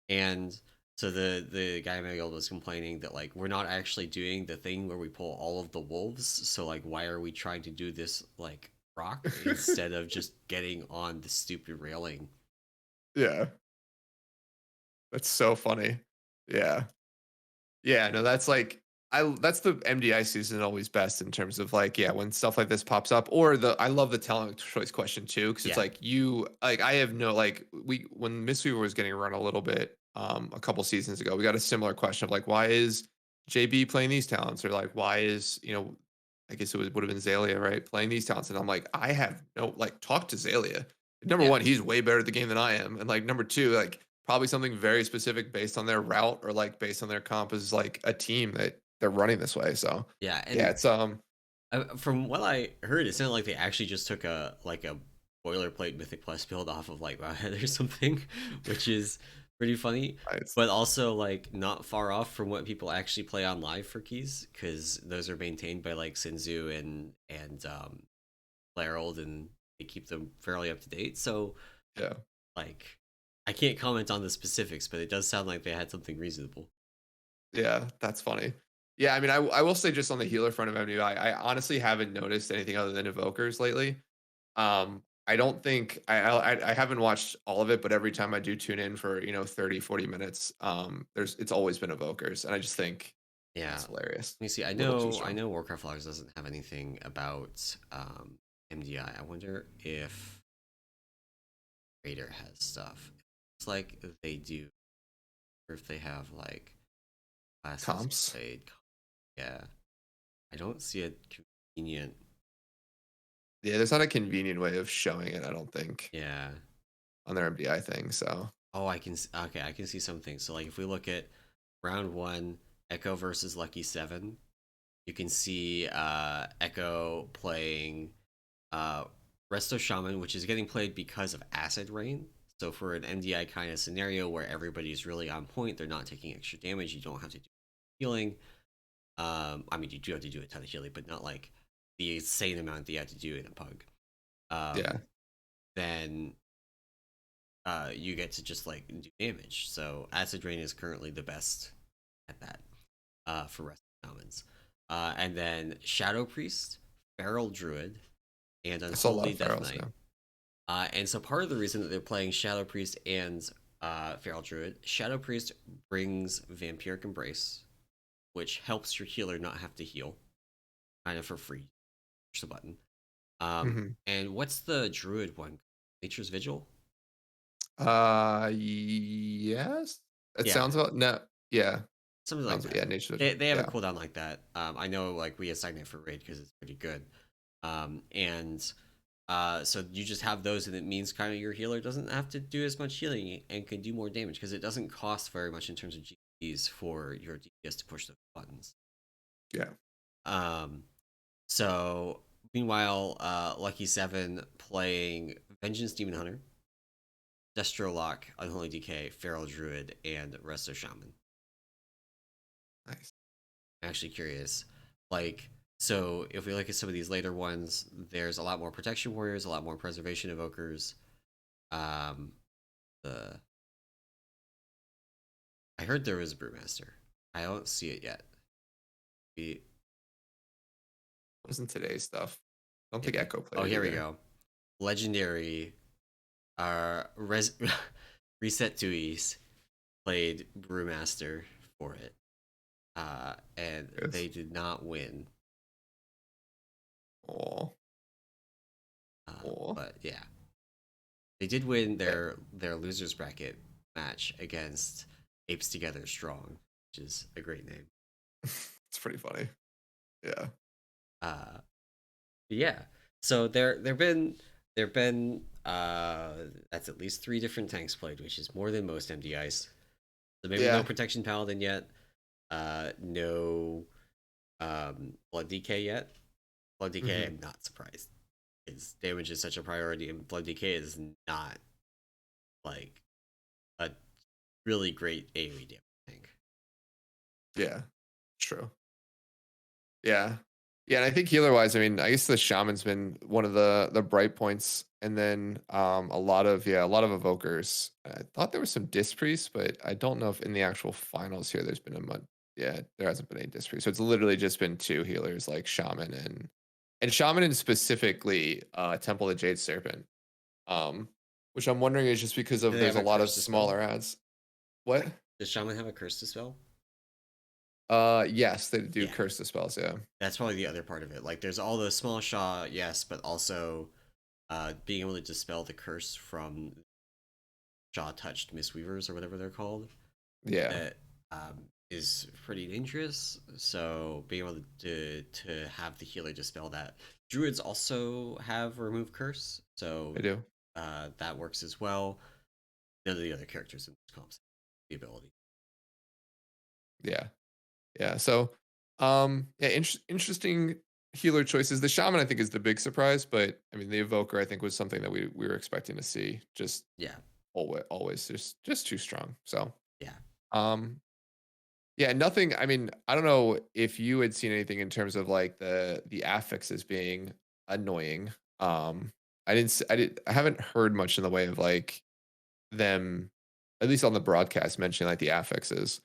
And so the guy in my guild was complaining that like we're not actually doing the thing where we pull all of the wolves. So like, why are we trying to do this like rock instead of just getting on the stupid railing? Yeah, that's so funny. Yeah. Yeah, no, that's like that's the MDI season always best in terms of like, yeah, when stuff like this pops up. Or I love the talent choice question too, because it's Yeah, like I have no like we when Mistweaver was getting run a little bit a couple seasons ago, we got a similar question of like, why is JB playing these talents? Or like why is, I guess would have been Zalia, right? Playing these talents. And I'm like, I have no like talk to Zalia. Number yeah, one, he's way better at the game than I am. And like number two, like probably something very specific based on their route or like based on their comp is like a team that they're running this way. So yeah. yeah, And it's from what I heard, it sounded like they actually just took a boilerplate Mythic Plus build off of like Wowhead or something, which is pretty funny, it's but also like not far off from what people actually play on live for keys, because those are maintained by like Sinzu and Larold, and they keep them fairly up to date. So yeah. like, I can't comment on the specifics, but it does sound like they had something reasonable. Yeah, that's funny. Yeah, I mean, I will say just on the healer front of MDI, I honestly haven't noticed anything other than evokers lately. I don't think I haven't watched all of it, but every time I do tune in for 30-40 minutes, it's always been evokers, and I just think Yeah. it's hilarious. Let me see. A little too I strong. know Warcraft Logs doesn't have anything about MDI. I wonder if Raider has stuff. It's like they do, or if they have like classes Comps. played. Yeah, I don't see a convenient. Yeah, there's not a convenient way of showing it, I don't think, Yeah. on their MDI thing. So Oh, okay, I can see something. So like, if we look at round one, Echo versus Lucky Seven, you can see Echo playing uh, Resto Shaman, which is getting played because of Acid Rain. So for an MDI kind of scenario where everybody's really on point, they're not taking extra damage, you don't have to do healing. I mean, you do have to do a ton of healing, but not like the insane amount that you have to do in a pug. yeah, Um, then you get to just like do damage. So Acid Rain is currently the best at that for Resto Shamans. And then Shadow Priest, Feral Druid, and I saw a lot Unholy of Death ferals. Knight. Yeah. And so part of the reason that they're playing Shadow Priest and Feral Druid, Shadow Priest brings Vampiric Embrace, which helps your healer not have to heal, kind of for free. Push the button. hmm And what's the Druid one? Nature's Vigil? Yes. It Yeah. sounds about no. Yeah. something like Sounds that. yeah, nature. They have a Yeah, cooldown like that. I know like we assign it for raid because it's pretty good. And so you just have those, and it means kind of your healer doesn't have to do as much healing and can do more damage because it doesn't cost very much in terms of GPs for your DPS to push those buttons. yeah, Um, so meanwhile, Lucky Seven playing Vengeance Demon Hunter, Destro Lock, Unholy Decay, Feral Druid, and Resto Shaman. nice. I'm actually curious. Like, so if we look at some of these later ones, there's a lot more protection warriors, a lot more preservation evokers. Um, the I heard there was a brewmaster. I don't see it yet. We Wasn't today's stuff. Don't yeah. think Echo played Oh, it here we either. go. Legendary. Reset Tuis played brewmaster for it. And Yes. they did not win. Oh, oh. But yeah, they did win their losers bracket match against Apes Together Strong, which is a great name. It's pretty funny. Yeah. Uh, yeah. So there've been that's at least 3 different tanks played, which is more than most MDIs. So maybe no Yeah. protection paladin yet. No blood DK yet. Blood DK, Hmm. I'm not surprised. His damage is such a priority, and blood DK is not like a really great AoE damage tank. Yeah. True. Yeah. Yeah, and I think healer wise, I mean, I guess the shaman's been one of the bright points, and then a lot of evokers. I thought there was some disc priests, but I don't know if in the actual finals here there's been a month. Yeah, there hasn't been any disc priests, so it's literally just been 2 healers like shaman and shaman and specifically Temple of the Jade Serpent. Um, which I'm wondering is just because Do of they there's have a a lot of curse to spell? smaller ads. What? Does Shaman have a curse to spell? Yes, they do Yeah, curse the spells. Yeah, that's probably the other part of it. Like, there's all the small Shaw, yes, but also being able to dispel the curse from Shaw touched Mistweavers or whatever they're called. yeah, That is pretty dangerous. So being able to have the healer dispel that. Druids also have remove curse, so they do. that works as well. None of the other characters in this comp the ability. Yeah. Yeah. So, yeah, interesting healer choices. The shaman, I think, is the big surprise, but I mean, the evoker, I think, was something that we were expecting to see. Just Yeah, always just too strong. So, yeah. um, yeah, nothing. I mean, I don't know if you had seen anything in terms of like the affixes being annoying. I haven't heard much in the way of like them, at least on the broadcast, mentioning like the affixes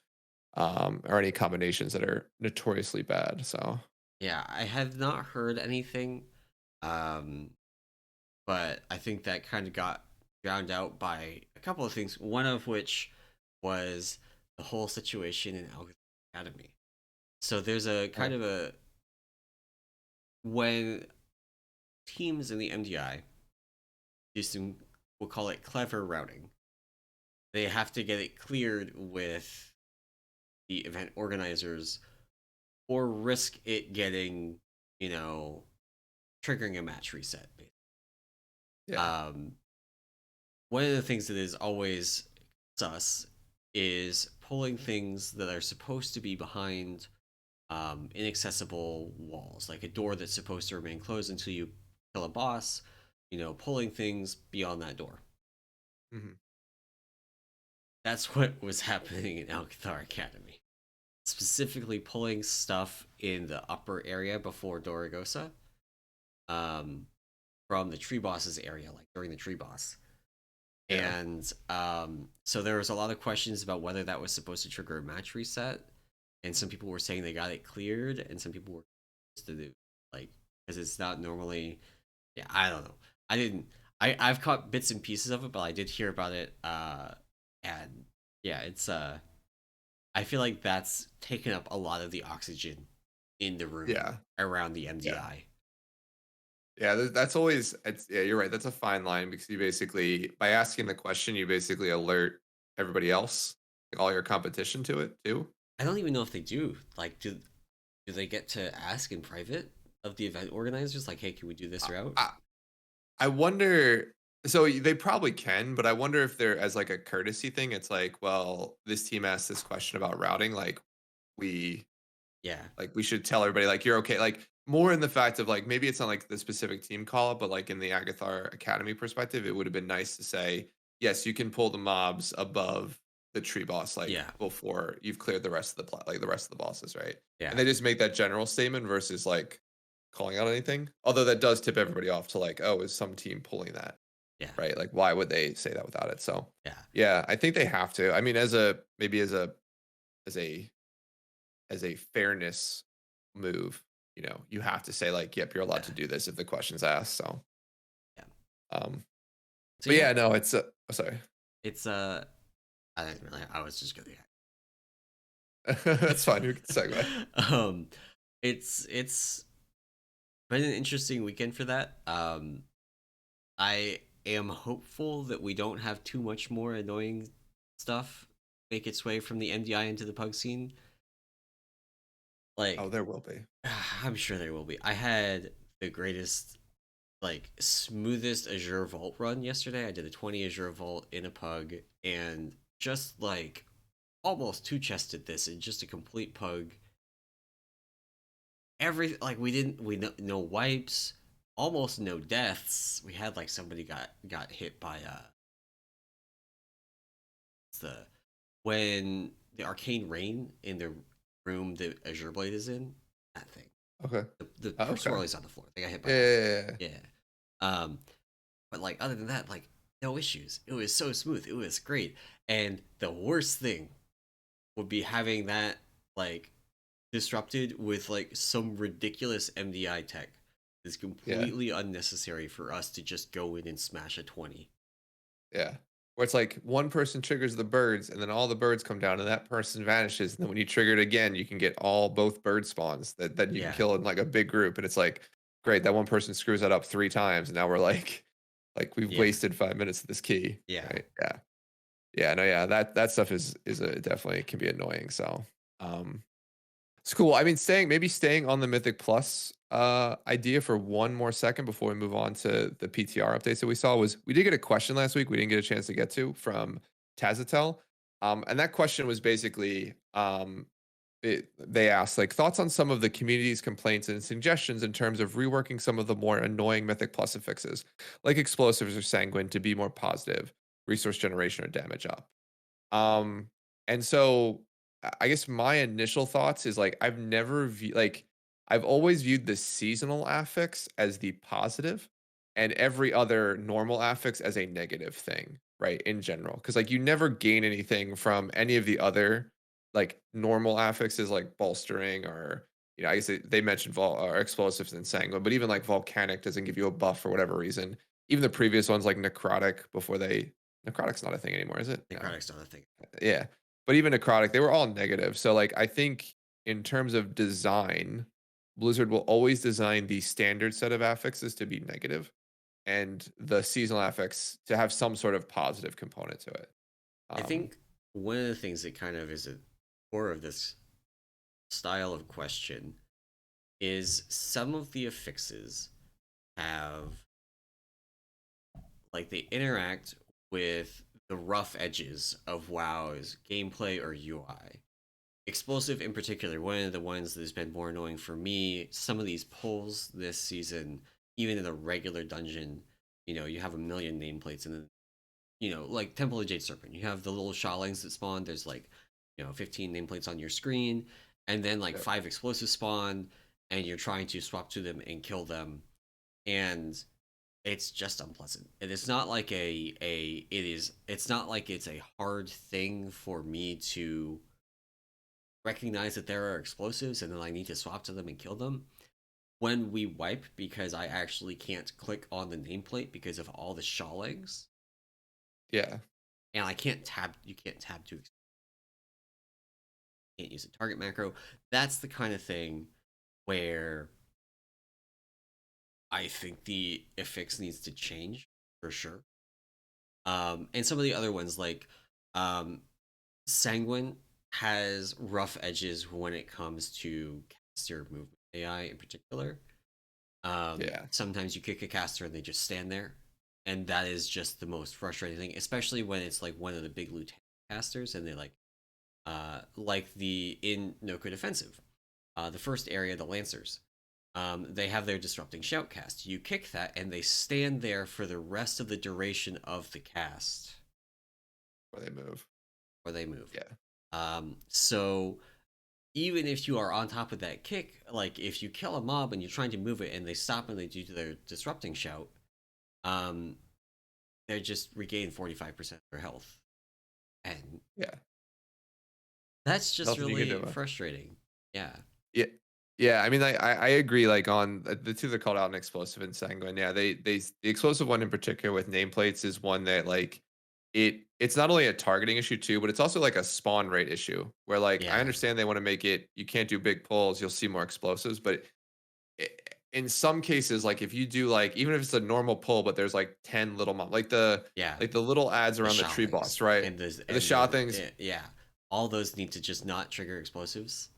or any combinations that are notoriously bad. So Yeah, I have not heard anything, um, but I think that kind of got drowned out by a couple of things. One of which was the whole situation in Algorithm Academy. So there's a kind oh, of a when teams in the MDI do some, we'll call it clever routing. They have to get it cleared with the event organizers or risk it getting, you know, triggering a match reset. yeah, Um, One of the things that is always sus is pulling things that are supposed to be behind inaccessible walls, like a door that's supposed to remain closed until you kill a boss, pulling things beyond that door. hmm That's what was happening in Alcathar Academy. Specifically pulling stuff in the upper area before Dorigosa, um, from the tree boss's area, like during the tree boss. yeah, And so there was a lot of questions about whether that was supposed to trigger a match reset. And some people were saying they got it cleared, and some people were to do like because it's not normally. Yeah, I don't know. I didn't. I've caught bits and pieces of it, but I did hear about it. And yeah, it's I feel like that's taken up a lot of the oxygen in the room yeah, around the yeah, MDI. yeah. That's always. Yeah, you're right. That's a fine line because you basically, by asking the question, you basically alert everybody else, all your competition to it too. I don't even know if they do. Like, do they get to ask in private of the event organizers, like, hey, can we do this I, route? I I wonder. So they probably can, but I wonder if they're as like a courtesy thing. It's like, well, this team asked this question about routing. We Yeah, we should tell everybody like you're okay. Like more in the fact of like maybe it's not like the specific team call, but like in the Agathar Academy perspective, it would have been nice to say yes, you can pull the mobs above the tree boss like yeah, before you've cleared the rest of the like the rest of the bosses, right? And yeah, they just make that general statement versus like calling out anything. Although that does tip everybody off to like, oh, is some team pulling that, yeah, right? Like, why would they say that without it? So, yeah, yeah, I think they have to. I mean, as a maybe as a as a fairness move, you have to say like, yep, you're allowed yeah, to do this if the question's asked. So, yeah. um, So but yeah, yeah, no, it's oh, sorry, it's I didn't really. I was just gonna. that's fine. We can segue. um, it's been an interesting weekend for that. I am hopeful that we don't have too much more annoying stuff make its way from the MDI into the pug scene. Oh, Like, there will be. I'm sure there will be. I had the greatest, like, smoothest Azure Vault run yesterday. I did a 20 Azure Vault in a pug and just like almost two chested this in just a complete pug. Every like we no wipes, almost no deaths. We had like somebody got hit by the when the arcane rain in the room that Azure Blade is in, that thing. Okay. The Oh, okay. swirlies on the floor. They got hit by Yeah, that. yeah, yeah, Yeah. Um, but like other than that, like no issues. It was so smooth. It was great. And the worst thing would be having that like disrupted with like some ridiculous MDI tech. It's yeah. completely unnecessary for us to just go in and smash a 20. Yeah. Where it's like one person triggers the birds and then all the birds come down and that person vanishes. And then when you trigger it again, you can get both bird spawns that you can Yeah. kill in like a big group. And it's like, great, that one person screws that up 3 times. And now we're like we've Yeah. wasted 5 minutes of this key. Yeah. Right. Yeah. Yeah. No, yeah. That stuff is definitely can be annoying. So um it's cool. I mean, staying on the Mythic Plus idea for one more second before we move on to the PTR updates that we saw was we did get a question last week we didn't get a chance to get to from Tazatel. And that question was basically they asked like thoughts on some of the community's complaints and suggestions in terms of reworking some of the more annoying Mythic Plus affixes, like explosives or sanguine, to be more positive, resource generation or damage up. And so I guess my initial thoughts is like I've always viewed the seasonal affix as the positive and every other normal affix as a negative thing, right? In general. Because like you never gain anything from any of the other like normal affixes like bolstering or I guess they mentioned or explosives and sanguine, but even like volcanic doesn't give you a buff for whatever reason. Even the previous ones like necrotic before they necrotic's not a thing anymore, is it? No. Necrotic's not a thing. Yeah. But even necrotic, they were all negative. So like I think in terms of design, Blizzard will always design the standard set of affixes to be negative and the seasonal affix to have some sort of positive component to it. I Um, think one of the things that kind of is a core of this style of question is some of the affixes have like they interact with the rough edges of WoW's gameplay or UI. Explosive in particular, one of the ones that's been more annoying for me, some of these pulls this season, even in a regular dungeon, you have a million nameplates and then, like Temple of Jade Serpent, you have the little shawlings that spawn, there's like, 15 nameplates on your screen, and then like yep. 5 explosives spawn, and you're trying to swap to them and kill them. And it's just unpleasant. And it's not like it's not like it's a hard thing for me to recognize that there are explosives and then I need to swap to them and kill them. When we wipe, because I actually can't click on the nameplate because of all the shaw legs, Yeah. and you can't tab to, can't use a target macro. That's the kind of thing where I think the affix needs to change for sure. And some of the other ones like um, Sanguine. has rough edges when it comes to caster movement AI in particular. Yeah. Sometimes you kick a caster and they just stand there, and that is just the most frustrating thing, especially when it's like one of the big lieutenant casters and they like the in Noko defensive, the first area, the Lancers. They have their disrupting shoutcast. You kick that, and they stand there for the rest of the duration of the cast, Where they move. or they move. Yeah. So even if you are on top of that kick, like if you kill a mob and you're trying to move it, and they stop and they do their disrupting shout, um, they just regain 45% of their health, and Yeah. that's just Nothing you can really do. frustrating. Yeah. Yeah. Yeah, I mean, I agree. Like on the two that called out an explosive and sanguine. Yeah, the explosive one in particular with nameplates is one that like it's not only a targeting issue too, but it's also like a spawn rate issue where like I Yeah. understand they want to make it you can't do big pulls, you'll see more explosives, but i- in some cases, like if you do like even if it's a normal pull, but there's like 10 little Yeah. like the little ads The around the Sha tree things boss, right? and The Sha things, yeah, all those need to just not trigger explosives.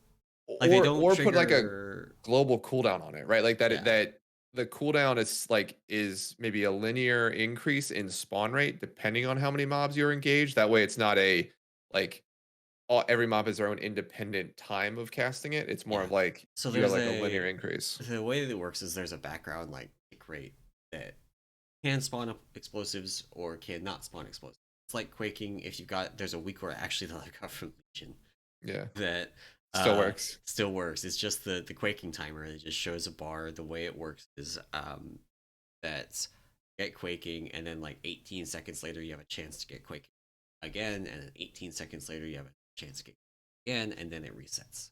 Like they or don't put like a trigger. global cooldown on it, right? Like that Yeah. that the cooldown is maybe a linear increase in spawn rate depending on how many mobs you're engaged. That way it's not a like every mob has their own independent time of casting it. It's more Yeah. of like So you have there's like a linear increase. the way that it works is there's a background like tick rate that can spawn up explosives or can not spawn explosives. It's like quaking. If you got there's a weak word actually that I got from Legion Yeah. that Still works. still works. It's just the quaking timer. It just shows a bar. The way it works is that get quaking, and then like 18 seconds later you have a chance to get quaking again, and then 18 seconds later you have a chance to get again, and then it resets.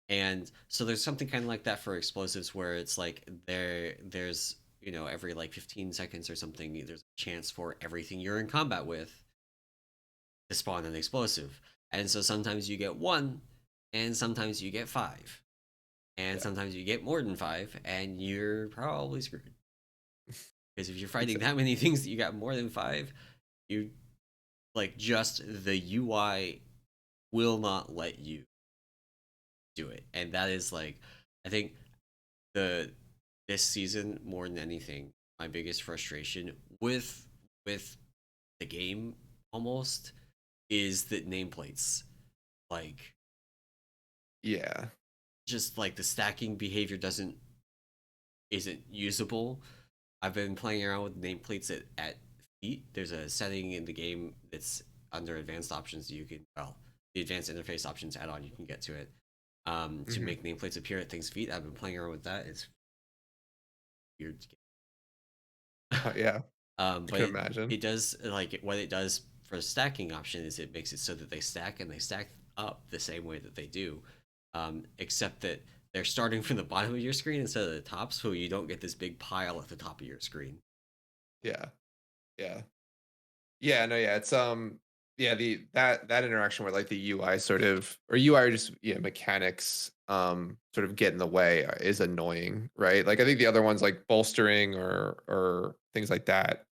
And so there's something kind of like that for explosives where it's like there's every like 15 seconds or something there's a chance for everything you're in combat with to spawn an explosive. And so sometimes you get one, and sometimes you get five, and Yeah. sometimes you get more than five, and you're probably screwed. Because if you're fighting Exactly. that many things that you got more than five, you like just the UI will not let you do it. And that is like I think the this season more than anything, my biggest frustration with the game almost is that nameplates like Yeah. just like the stacking behavior isn't usable. I've been playing around with nameplates at feet. There's a setting in the game that's under advanced options. You can the advanced interface options add-on. You can get to it to Hmm. make nameplates appear at things' feet. I've been playing around with that. It's weird. Yeah. I But can imagine. it does like what it does for the stacking option is it makes it so that they stack and they stack up the same way that they do, except that they're starting from the bottom of your screen instead of the top, so you don't get this big pile at the top of your screen. Yeah. Yeah. Yeah, no, yeah, it's yeah, the that interaction where like the UI sort of or UI or just yeah, mechanics sort of get in the way is annoying, right? Like I think the other ones like bolstering or things like that,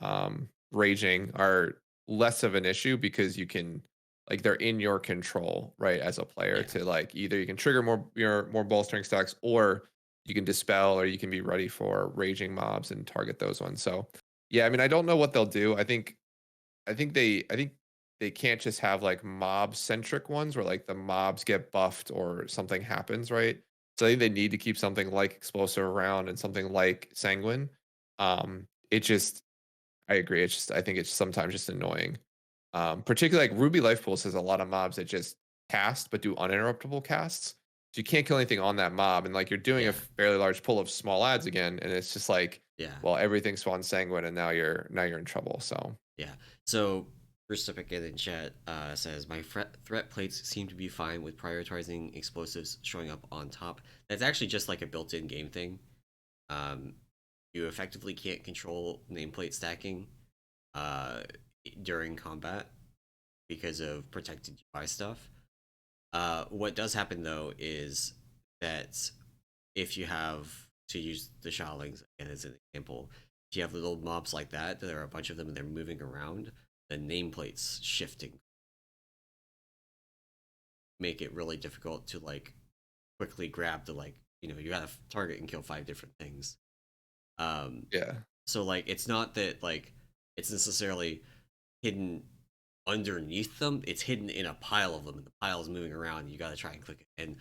raging are less of an issue because you can like they're in your control, right, as a player Yeah, to like either you can trigger more bolstering stacks or you can dispel or you can be ready for raging mobs and target those ones. So yeah, I mean I don't know what they'll do. I think they can't just have like mob centric ones where like the mobs get buffed or something happens, right? So I think they need to keep something like explosive around and something like sanguine. It just I agree. It's just I think it's sometimes just annoying. Particularly like Ruby Life Pulse has a lot of mobs that just cast but do uninterruptible casts. So you can't kill anything on that mob, and like you're doing a yeah, fairly large pull of small ads again, and it's just like, yeah, well, everything spawns sanguine, and now you're in trouble. So yeah. So Bruce Pickett in chat says my threat plates seem to be fine with prioritizing explosives showing up on top. That's actually just like a built-in game thing. Um, you effectively can't control nameplate stacking uh, during combat because of protected UI stuff. What does happen though is that if you have to use the Shadowlings again as an example, if you have little mobs like that, there are a bunch of them and they're moving around, the nameplates shifting. make it really difficult to like quickly grab the like you gotta target and kill 5 different things. Um, Yeah. so like it's not that like it's necessarily hidden underneath them; it's hidden in a pile of them, and the pile is moving around. And you gotta try and click it, and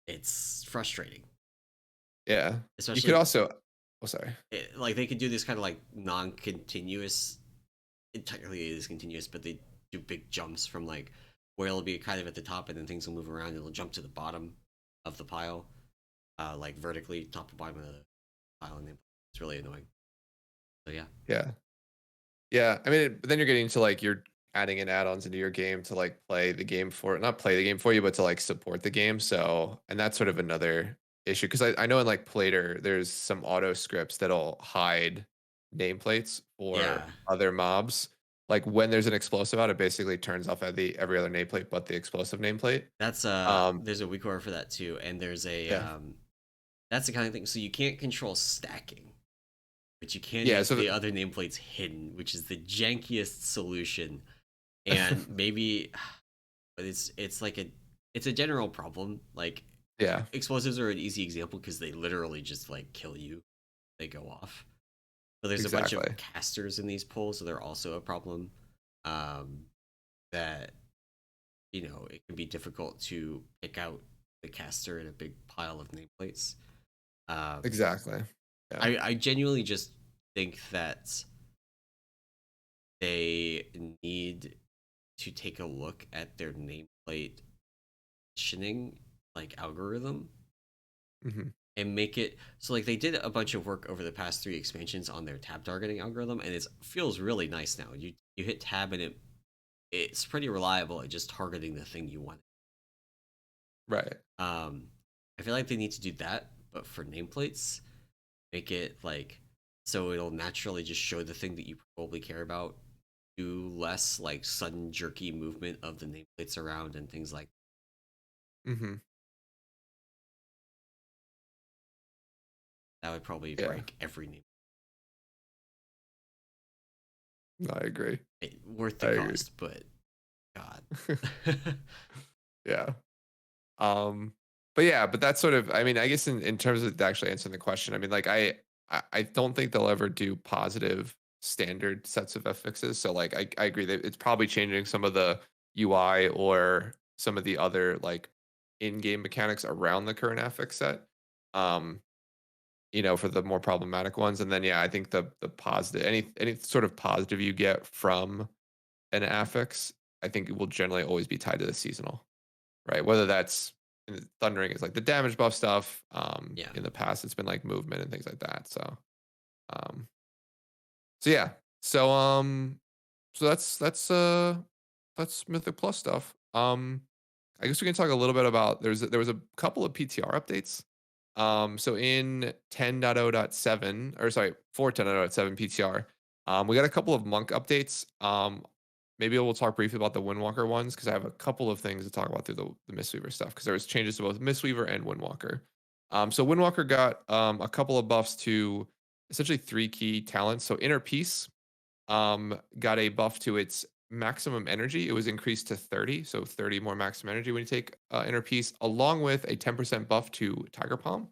it's frustrating, Yeah. You could especially also, oh, sorry. like they could do this kind of like non-continuous. It technically is continuous, but they do big jumps from like where it'll be kind of at the top, and then things will move around. And it'll jump to the bottom of the pile, like vertically, top to bottom of the pile, and it's really annoying. So yeah, Yeah. Yeah, I mean, but then you're getting into like you're adding in add-ons into your game to like play the game for not play the game for you, but to like support the game. So, and that's sort of another issue because I know in like Plater, there's some auto scripts that'll hide nameplates yeah, for other mobs. Like when there's an explosive out, it basically turns off every other nameplate but the explosive nameplate. that's Um, there's a weak order for that too, and there's a yeah, that's the kind of thing. So you can't control stacking, but you can yeah. make So the other nameplates hidden, which is the jankiest solution. And maybe, but it's like it's a general problem. Like yeah, explosives are an easy example because they literally just like kill you. They go off. So there's a bunch of exactly. casters in these polls, so they're also a problem. Um, that it can be difficult to pick out the caster in a big pile of nameplates. Um, Exactly. Yeah. I genuinely just think that they need to take a look at their nameplate positioning like algorithm Hmm. and make it so like they did a bunch of work over the past 3 expansions on their tab targeting algorithm, and it feels really nice now. You hit tab and it's pretty reliable at just targeting the thing you want. Right. um I feel like they need to do that, but for nameplates, make it like so it'll naturally just show the thing that you probably care about. Do less like sudden jerky movement of the nameplates around and things like Hmm. that would probably Yeah. break every name. No, I agree. Worth I the agree. cost, but God. Yeah. Um, but yeah, but that's sort of, I mean, I guess in terms of actually answering the question, I mean, like I don't think they'll ever do positive standard sets of affixes. So like I agree that it's probably changing some of the UI or some of the other like in-game mechanics around the current affix set. Um, for the more problematic ones. And then yeah, I think the positive any sort of positive you get from an affix, I think it will generally always be tied to the seasonal, right? Whether that's Thundering is like the damage buff stuff. Yeah. In the past, it's been like movement and things like that. Um, so yeah, so so that's Mythic Plus stuff. I guess we can talk a little bit about there was a couple of PTR updates. So in 10.0.7, or sorry, 4.10.0.7 PTR, we got a couple of monk updates. Maybe we'll talk briefly about the Windwalker ones because I have a couple of things to talk about through the Mistweaver stuff because there was changes to both Mistweaver and Windwalker. So Windwalker got a couple of buffs to essentially 3 key talents. So Inner Peace got a buff to its maximum energy. It was increased to 30, so 30 more maximum energy when you take Inner Peace, along with a 10% buff to Tiger Palm.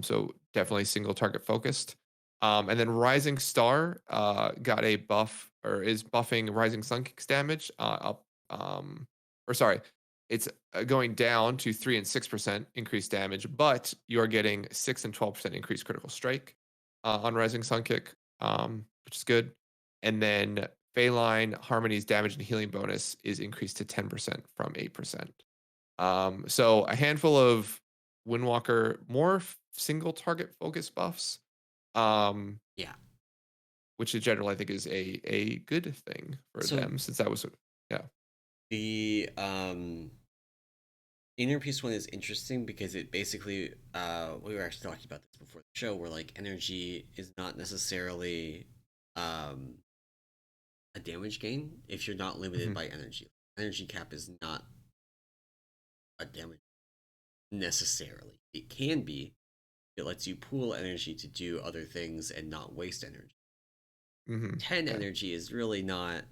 So definitely single target focused. And then Rising Star got a buff, or is buffing Rising Sun Kicks damage up. Or sorry, it's going down to 3 and 6% increased damage, but you're getting 6 and 12% increased critical strike on Rising Sun Kick, which is good. And then Phaline Harmony's damage and healing bonus is increased to 10% from 8%. So a handful of Windwalker, more single target focus buffs, um, Yeah. which in general I think is a good thing for So them since that was, yeah. the inner peace one is interesting because it basically we were actually talking about this before the show, where like energy is not necessarily um a damage gain if you're not limited Hmm. by energy. Energy cap is not a damage necessarily. It can be. It lets you pool energy to do other things and not waste energy. Hmm. 10 Yeah. energy is really not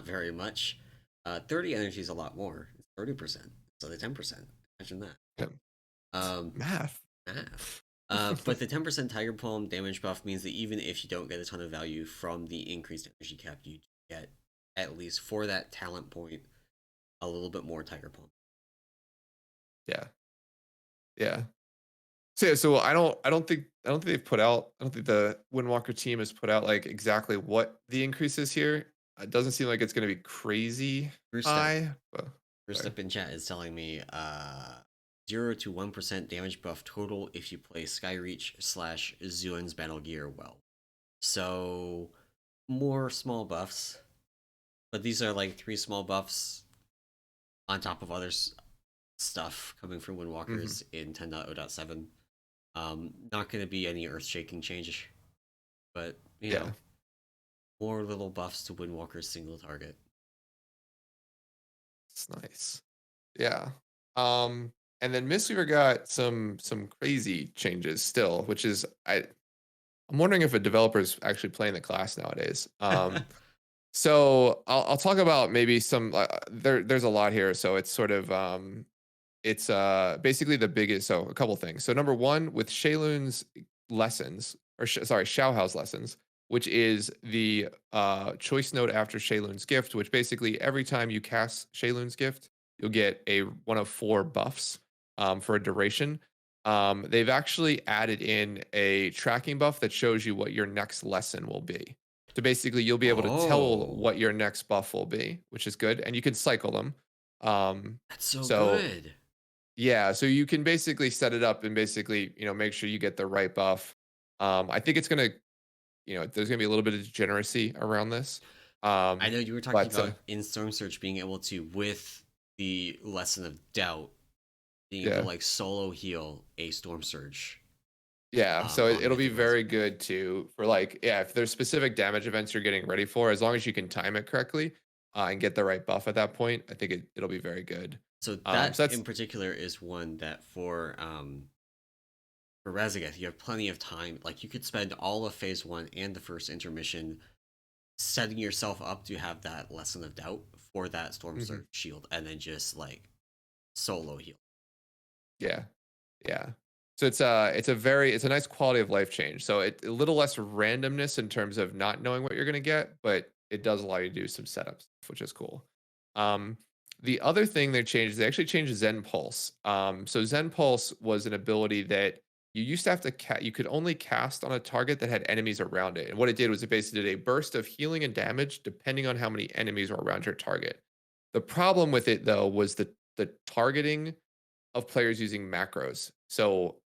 very much. 30 energy is a lot more. It's 30%. So the 10%. Imagine that. Yeah. Um, Math. Math. But the 10% Tiger Palm damage buff means that even if you don't get a ton of value from the increased energy cap, you get, at least for that talent point, a little bit more Tiger Palm. Yeah. Yeah. So yeah, so I don't think they've put out. I don't think the Windwalker team has put out like exactly what the increase is here. It doesn't seem like it's going to be crazy Brewstep. high. But sorry. Brewstep in chat is telling me 0 to 1% damage buff total if you play Skyreach / Zuan's Battle Gear well. So more small buffs, but these are like 3 small buffs on top of other stuff coming from Windwalkers in 10.0.7. Not going to be any earth-shaking change, but you Yeah, know, more little buffs to Windwalker's single target. it's nice. Yeah. And then Mistweaver got some crazy changes still, which is I'm wondering if a developer is actually playing the class nowadays. So I'll talk about maybe some there's a lot here, so it's sort of it's basically the biggest. So a couple things. So number one, with Shaylun's lessons, or sorry, Xiaohao's lessons, which is the choice node after Shaylun's gift, which basically every time you cast Shaylun's gift, you'll get a one of 4 buffs for a duration. They've actually added in a tracking buff that shows you what your next lesson will be. So basically, you'll be able to tell Oh, what your next buff will be, which is good, and you can cycle them. that's so So good. yeah, so you can basically set it up and basically, make sure you get the right buff. I think it's gonna, there's gonna be a little bit of degeneracy around this. I know you were talking But about in Storm Surge being able to, with the Lesson of Doubt, being able to yeah, like solo heal a Storm Surge yeah. So on it'll be Mythic Lesson. very good for like, yeah, if there's specific damage events you're getting ready for, as long as you can time it correctly and get the right buff at that point, I think it'll be very good. So So that that's in particular is one that for Raszageth, you have plenty of time. Like you could spend all of phase 1 and the first intermission setting yourself up to have that Lesson of Doubt for that Storm mhm, Surge shield, and then just like solo heal. yeah. Yeah. So it's a nice quality of life change. So a little less randomness in terms of not knowing what you're going to get, but it does allow you to do some setups, which is cool. Um, the other thing they changed is they actually changed Zen Pulse. So Zen Pulse was an ability that you used to have to you could only cast on a target that had enemies around it. And what it did was it basically did a burst of healing and damage depending on how many enemies were around your target. The problem with it though was the targeting of players using macros. So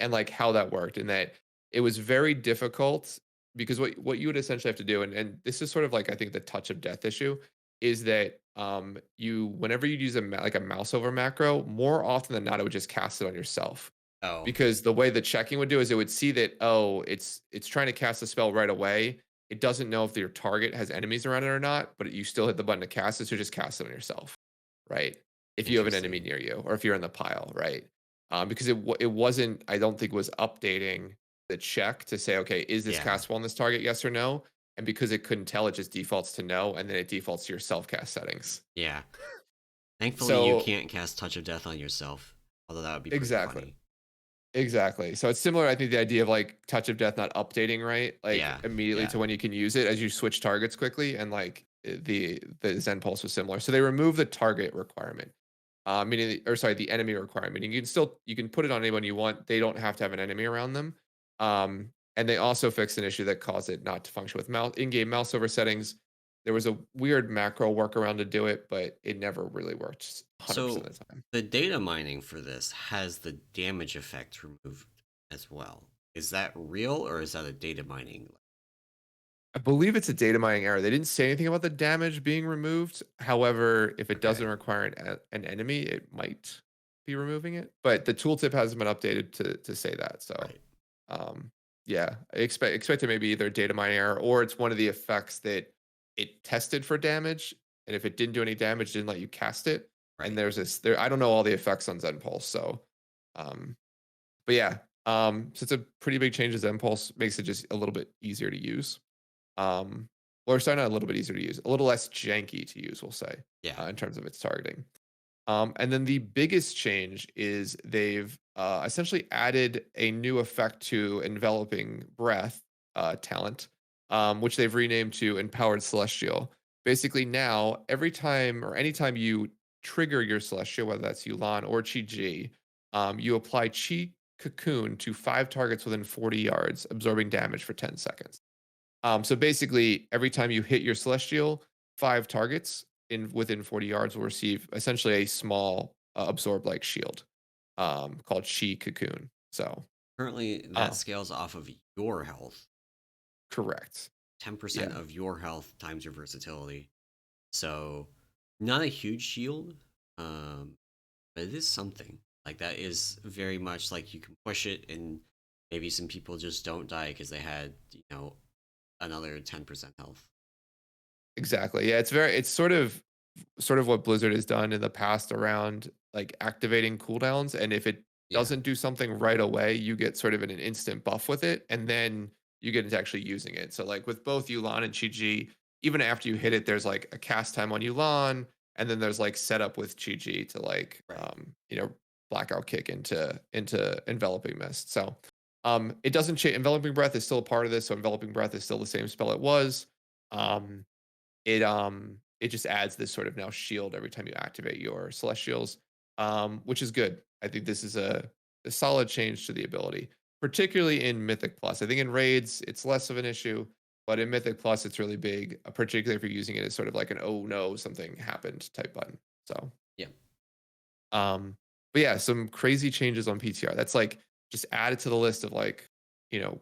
and like how that worked, and that it was very difficult because what you would essentially have to do, and this is sort of like I think the touch of death issue, is that you whenever you use like a mouse over macro, more often than not, it would just cast it on yourself. Oh, Because the way the checking would do is it would see that, oh, it's trying to cast a spell right away. It doesn't know if your target has enemies around it or not, but you still hit the button to cast it, so just cast it on yourself, right? If you have an enemy interesting. near you or if you're in the pile, right? Because it wasn't, I don't think, was updating the check to say, okay, is this Yeah, castable on this target? Yes or no? And because it couldn't tell, it just defaults to no, and then it defaults to your self cast settings. yeah. Thankfully, you So can't cast Touch of Death on yourself, although that would be pretty exactly. funny. Exactly. So it's similar, I think, the idea of like touch of death not updating, right? Like Yeah, immediately yeah. to when you can use it as you switch targets quickly. And like the Zen Pulse was similar. So they removed the target requirement. Meaning or sorry, the enemy requirement. Meaning you can put it on anyone you want. They don't have to have an enemy around them. And they also fixed an issue that caused it not to function with mouse in-game mouse over settings. There was a weird macro workaround to do it, but it never really worked 100% So of the time. the data mining for this has the damage effect removed as well. Is that real or is that a data mining? I believe it's a data mining error. They didn't say anything about the damage being removed. However, if it Okay, doesn't require an enemy, it might be removing it. But the tooltip hasn't been updated to say that. So, right, um, yeah, I expect it maybe either a data mining error or it's one of the effects that it tested for damage, and if it didn't do any damage, didn't let you cast it. And right. there's this there. I don't know all the effects on Zen Pulse, so um, but yeah, so it's a pretty big change to Zen Pulse. Makes it just a little bit easier to use. Um, or starting out a little bit easier to use, a little less janky to use, we'll say, Yeah. in terms of its targeting. And then the biggest change is they've essentially added a new effect to enveloping breath talent, which they've renamed to empowered celestial. Basically, now every time or anytime you trigger your celestial, whether that's Yulan or Chi Ji, you apply Chi cocoon to 5 targets within 40 yards, absorbing damage for 10 seconds. So basically, every time you hit your celestial, 5 targets in within 40 yards will receive essentially a small absorb like shield called Chi Cocoon. So, Currently, that uh, scales off of your health. correct. 10% Yeah, of your health times your versatility. So, not a huge shield, um, but it is something. Like, that is very much like you can push it, and maybe some people just don't die because they had, another 10% health. exactly. Yeah, it's sort of what Blizzard has done in the past around like activating cooldowns. And if it Yeah, doesn't do something right away, you get sort of an instant buff with it, and then you get into actually using it. So like with both Yulan and Chi-Ji, even after you hit it, there's like a cast time on Yulan, and then there's like setup with Chi-Ji to like right. blackout kick into enveloping mist. So it doesn't change. Enveloping breath is still a part of this, so enveloping breath is still the same spell it was. Um, it just adds this sort of now shield every time you activate your celestials, which is good. I think this is a solid change to the ability, particularly in Mythic Plus. I think in raids it's less of an issue, but in Mythic Plus it's really big, particularly if you're using it as sort of like an oh no something happened type button. So Yeah. um, but yeah, some crazy changes on PTR. That's like just added to the list of like you know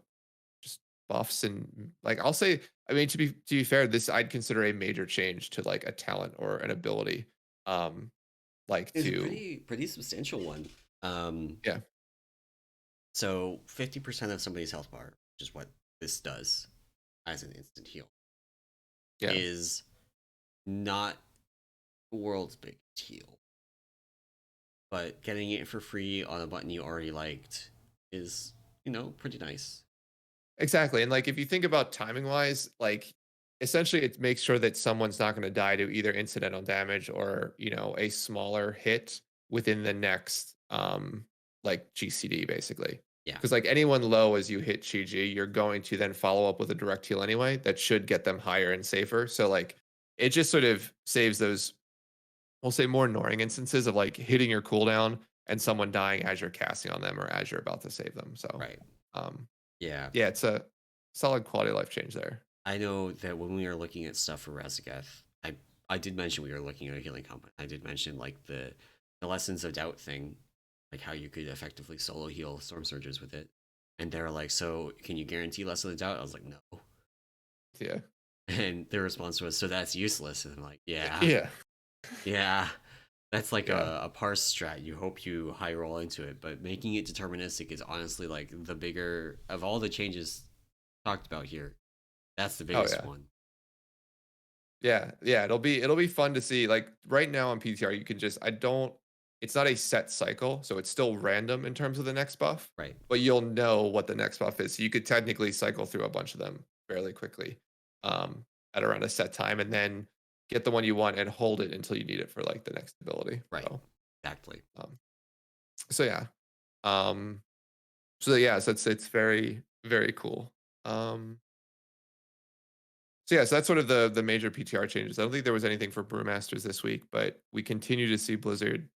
just buffs and like I'll say, I mean, to be fair, this I'd consider a major change to like a talent or an ability. Um, like It's a to pretty substantial one. Um, yeah, so 50% of somebody's health bar, which is what this does as an instant heal, yeah, is not the world's biggest heal. But getting it for free on a button you already liked is, pretty nice. exactly. And like if you think about timing wise, like essentially it makes sure that someone's not going to die to either incidental damage or a smaller hit within the next like GCD basically. Yeah, Because like anyone low as you hit Chi, you're going to then follow up with a direct heal anyway. That should get them higher and safer. So like it just sort of saves those, we'll say, more annoying instances of like hitting your cooldown and someone dying as you're casting on them or as you're about to save them. So right. um Yeah. yeah, it's a solid quality of life change there. I know that when we were looking at stuff for Raszageth, I did mention we were looking at a healing component. I did mention like the lessons of doubt thing, like how you could effectively solo heal storm surges with it. And they're like, so can you guarantee lessons of doubt? I was like, no. Yeah. And their response was, so that's useless. And I'm like, yeah, Yeah. yeah. That's like Yeah. a parse strat. You hope you high roll into it, but making it deterministic is honestly like the bigger of all the changes talked about here. That's the Oh biggest yeah. one. Yeah. Yeah. It'll be fun to see. Like right now on PTR, you can just I don't it's not a set cycle, so it's still random in terms of the next buff, Right. but you'll know what the next buff is. So you could technically cycle through a bunch of them fairly quickly, at around a set time, and then get the one you want and hold it until you need it for like the next ability. Right. Exactly. Um, so yeah. Um, so it's very, very cool. So yeah, so that's sort of the major PTR changes. I don't think there was anything for Brewmasters this week, but we continue to see Blizzard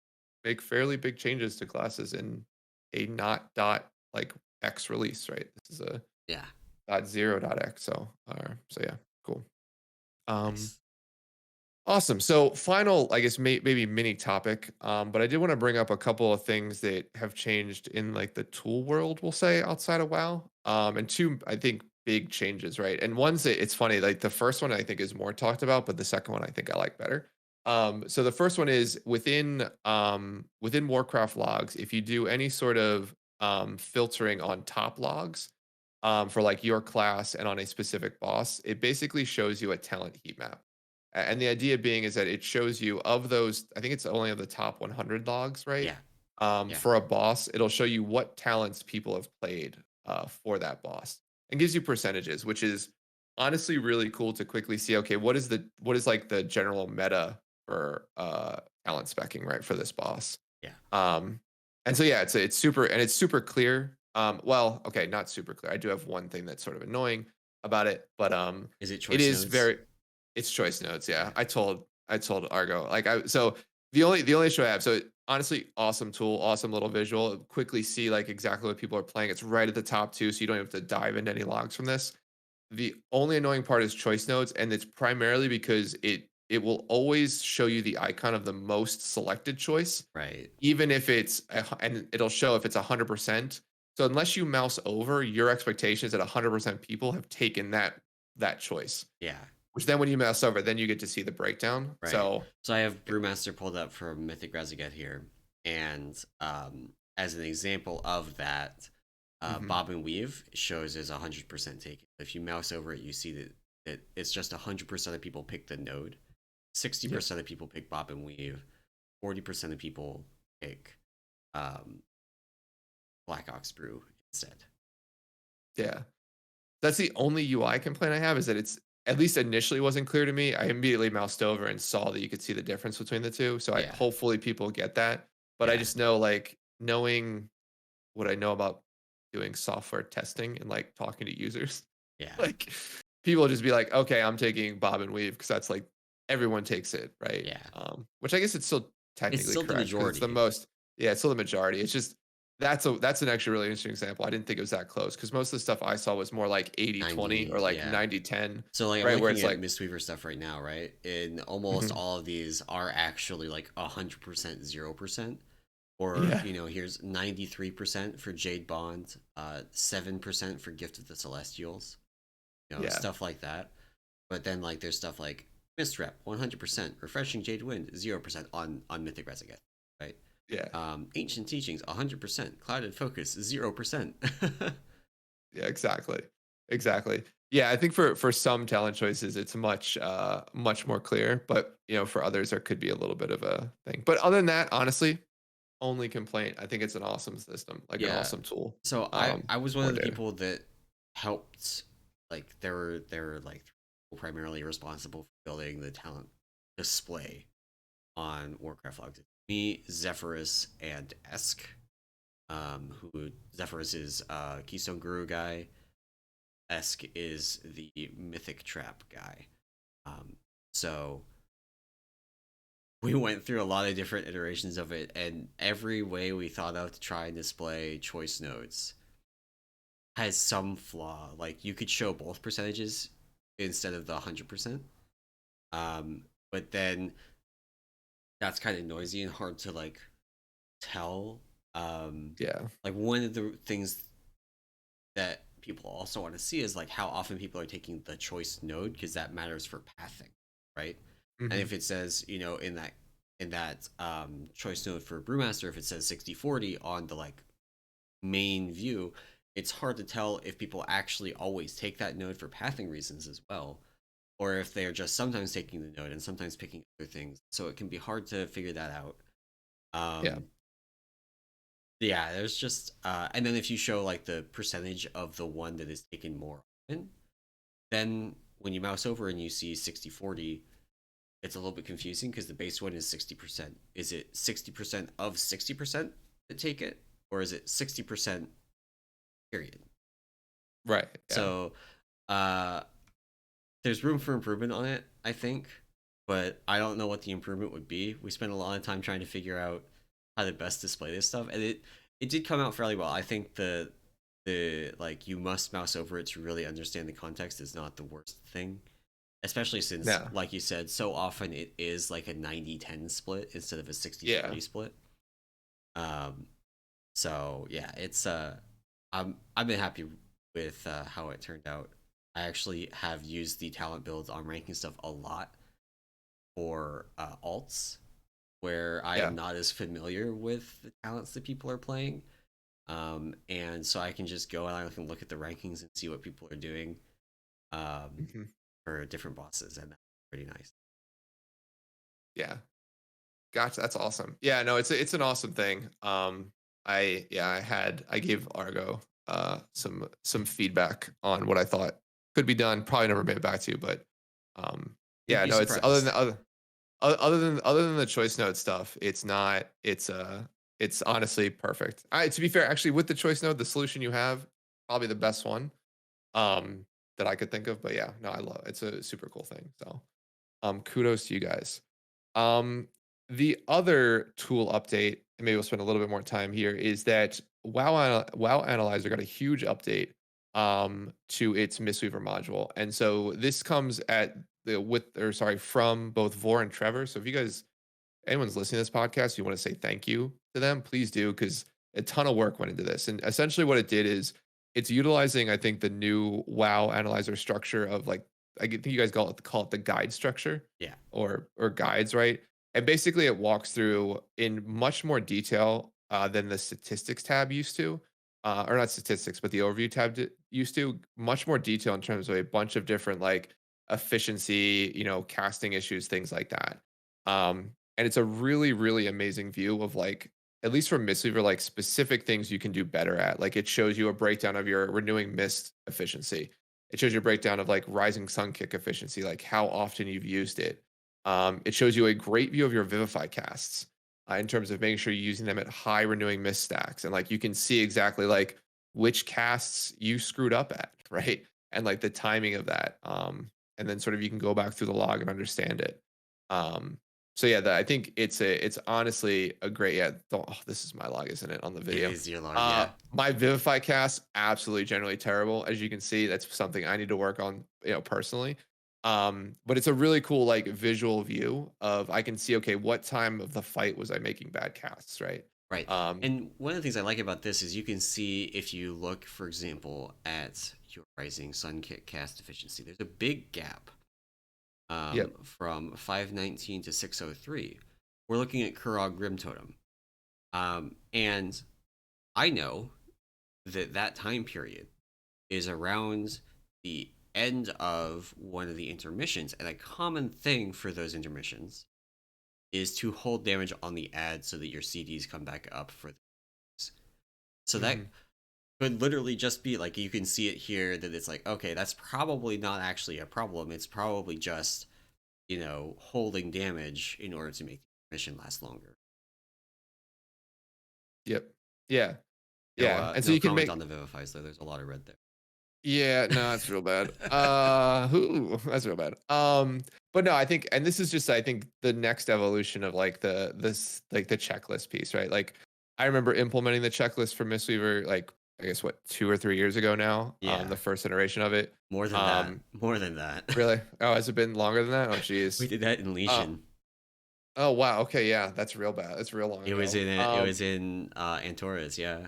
make fairly big changes to classes in a not dot like X release, right? This is a Yeah. dot zero dot X. So yeah, cool. Um, Nice. Awesome. So final, I guess maybe mini topic, but I did want to bring up a couple of things that have changed in like the tool world, we'll say, outside of WoW, and two, I think, big changes, right? And one's it's funny, like the first one I think is more talked about, but the second one I think I like better. So the first one is within Warcraft logs, if you do any sort of filtering on top logs, for like your class and on a specific boss, it basically shows you a talent heat map. And the idea being is that it shows you of those, I think it's only of the top 100 logs, right? Yeah. Yeah. For a boss, it'll show you what talents people have played for that boss and gives you percentages, which is honestly really cool to quickly see, okay, what is like the general meta for talent specking, right, for this boss. Yeah. Um, and so yeah, it's super and it's super clear. Well, okay, not super clear. I do have one thing that's sort of annoying about it, but Is it it choice is nodes? very it's choice notes. Yeah, Yeah. I told Argo like I so the only issue I have. So honestly, awesome tool, awesome little visual. Quickly see like exactly what people are playing. It's right at the top too, so you don't have to dive into any logs from this. The only annoying part is choice nodes, and it's primarily because it will always show you the icon of the most selected choice, Right. even if and it'll show if it's 100%. So unless you mouse over, your expectation is that 100% people have taken that choice. Yeah. Which then when you mouse over, then you get to see the breakdown. Right. So So I have Brewmaster pulled up from Mythic Raszageth here, and as an example of that, mhm, Bob and Weave shows is 100% taken. If you mouse over it, you see that it's just 100% of people pick the node, yep, 60% of people pick Bob and Weave, 40% of people pick um, Black Ox Brew instead. yeah. That's the only UI complaint I have is that it's at least initially wasn't clear to me. I immediately moused over and saw that you could see the difference between the two. So I Yeah, hopefully people get that. But I yeah, just know like knowing what I know about doing software testing and like talking to users, yeah. like people just be like, okay, I'm taking Bob and Weave because that's like everyone takes it, right? Yeah. Which I guess it's still It's technically still the correct because it's the majority. most, yeah, it's still the majority. It's just that's an actually really interesting example. I didn't think it was that close because most of the stuff I saw was more like 80-20 or 90, like yeah. 90-10, So like I'm right? Where looking it's at like, Mistweaver stuff right now, right? And almost mhm, all of these are actually like 100% 0%. Or, yeah, here's 93% for Jade Bond, 7% for Gift of the Celestials, yeah, stuff like that. But then like there's stuff like Mistrep, 100%, Refreshing Jade Wind, 0% on Mythic Reszageth, right? yeah, Ancient Teachings, 100%, Clouded Focus, 0%. yeah, exactly. Exactly. Yeah, I think for some talent choices it's much more clear, but for others there could be a little bit of a thing. But other than that, honestly, only complaint. I think it's an awesome system, like an Yeah. awesome tool. So I was one More of the data. people that helped, like there were like people primarily responsible for building the talent display on Warcraft Logs. Me, Zephyrus, and Esk. Who Zephyrus is Keystone Guru guy. Esk is the Mythic Trap guy. Um, so we went through a lot of different iterations of it, and every way we thought of to try and display choice nodes has some flaw. Like you could show both percentages instead of the 100%. But then that's kind of noisy and hard to like tell. Yeah. Like one of the things that people also want to see is like how often people are taking the choice node because that matters for pathing, right? And Hmm. if it says, in that choice node for Brewmaster, if it says 60/40 on the like main view, it's hard to tell if people actually always take that node for pathing reasons as well, or if they're just sometimes taking the node and sometimes picking other things. So it can be hard to figure that out. Yeah. Um, yeah, there's just and then if you show like the percentage of the one that is taken more often, then when you mouse over and you see 60/40, it's a little bit confusing because the base one is 60%. Is it 60% of 60% that take it, or is it 60% period? Right. Yeah. So uh there's room for improvement on it, I think, but I don't know what the improvement would be. We spent a lot of time trying to figure out how to best display this stuff, and it did come out fairly well. I think the like you must mouse over it to really understand the context is not the worst thing, especially since Yeah. like you said, so often it is like a 90-10 split instead of a 60/40 Yeah. split. Um so yeah, I've been happy with how it turned out. I actually have used the talent builds on ranking stuff a lot for alts where I Yeah. am not as familiar with the talents that people are playing. And so I can just go and I can look at the rankings and see what people are doing um, Hmm. for different bosses, and that's pretty nice. Yeah. Gotcha. That's awesome. Yeah. No, it's an awesome thing. I gave Argo some feedback on what I thought could be done. Probably never made it back to you, but You'd yeah, be no, it's other surprised. than other than the choice note stuff, it's not. It's honestly perfect. To be fair, actually, with the choice note, the solution you have probably the best one um that I could think of. But yeah, no, I love it's a super cool thing. So kudos to you guys. Um, the other tool update, and maybe we'll spend a little bit more time here, is that WoWAnalyzer got a huge update to its Mistweaver module, and so this comes at the with or sorry from both Vor and Trevor. So if you guys anyone's listening to this podcast, you want to say thank you to them, please do, because a ton of work went into this. And essentially, what it did is it's utilizing, I think, the new WoW analyzer structure of like I think you guys call it the guide structure Yeah. or guides, right? And basically, it walks through in much more detail than the statistics tab used to, or not statistics, but the overview tab used to. Much more detail in terms of a bunch of different like efficiency, casting issues, things like that. And it's a really, really amazing view of like, at least for Mistweaver, like specific things you can do better at. Like it shows you a breakdown of your renewing mist efficiency. It shows you a breakdown of like rising sun kick efficiency, like how often you've used it. It shows you a great view of your Vivify casts in terms of making sure you're using them at high renewing mist stacks. And like you can see exactly like which casts you screwed up at, right? And like the timing of that. And then sort of you can go back through the log and understand it. Um, so yeah, I think it's honestly a great this is my log, isn't it, on the It video? is your log, yeah. My Vivify cast absolutely generally terrible, as you can see. That's something I need to work on, personally. But it's a really cool like visual view of I can see okay, what time of the fight was I making bad casts, right? Right. Um, And one of the things I like about this is you can see if you look, for example, at your Rising Sun Kick cast efficiency, there's a big gap yep, from 519 to 603. We're looking at Kurog Grim Totem. And I know that that time period is around the end of one of the intermissions. And a common thing for those intermissions is to hold damage on the ad so that your CDs come back up for this. So that hmm could literally just be like you can see it here that it's like, okay, that's probably not actually a problem. It's probably just, holding damage in order to make the mission last longer. yep, yeah, No, yeah. And so no you can comment on make the Vivifies though. There's a lot of red Yeah, no, that's real bad. That's real bad. But no, I think, and this is just, I think, the next evolution of like the checklist piece, right? Like, I remember implementing the checklist for Mistweaver, like, I guess what 2 or 3 years ago now. Yeah, The first iteration of it. more than that. More than that. Really? Oh, has it been longer than that? Oh, We geez. did that in Uh, Legion. oh wow. Okay, yeah, that's real bad. That's real long It was ago. in it. It was in Antares. Yeah.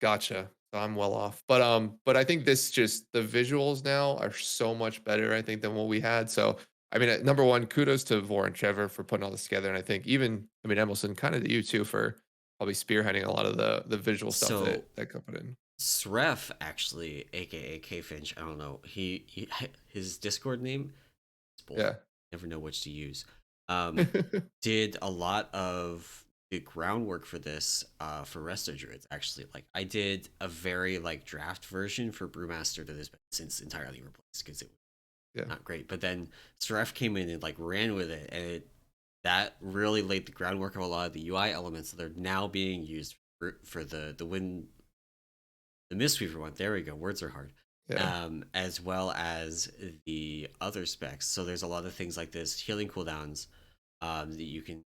Gotcha. So I'm well off. But I think this just the visuals now are so much better, I think, than what we had. So I mean, number one, kudos to Vor and Trevor for putting all this together. And I think Emallson, kind of to you too for probably spearheading a lot of the visual stuff So that got put in. Sref actually, aka K Finch, I don't know. He his Discord name is both. Yeah. Never know which to use. Did a lot of the groundwork for this for Resto Druids actually. Like I did a very like draft version for Brewmaster that has been since entirely replaced because it was Yeah. not great. But then Sref came in and like ran with it, and that really laid the groundwork of a lot of the UI elements that are now being used for the Mistweaver one. There we go. Words are hard. Yeah. As well as the other specs. So there's a lot of things like this healing cooldowns that you can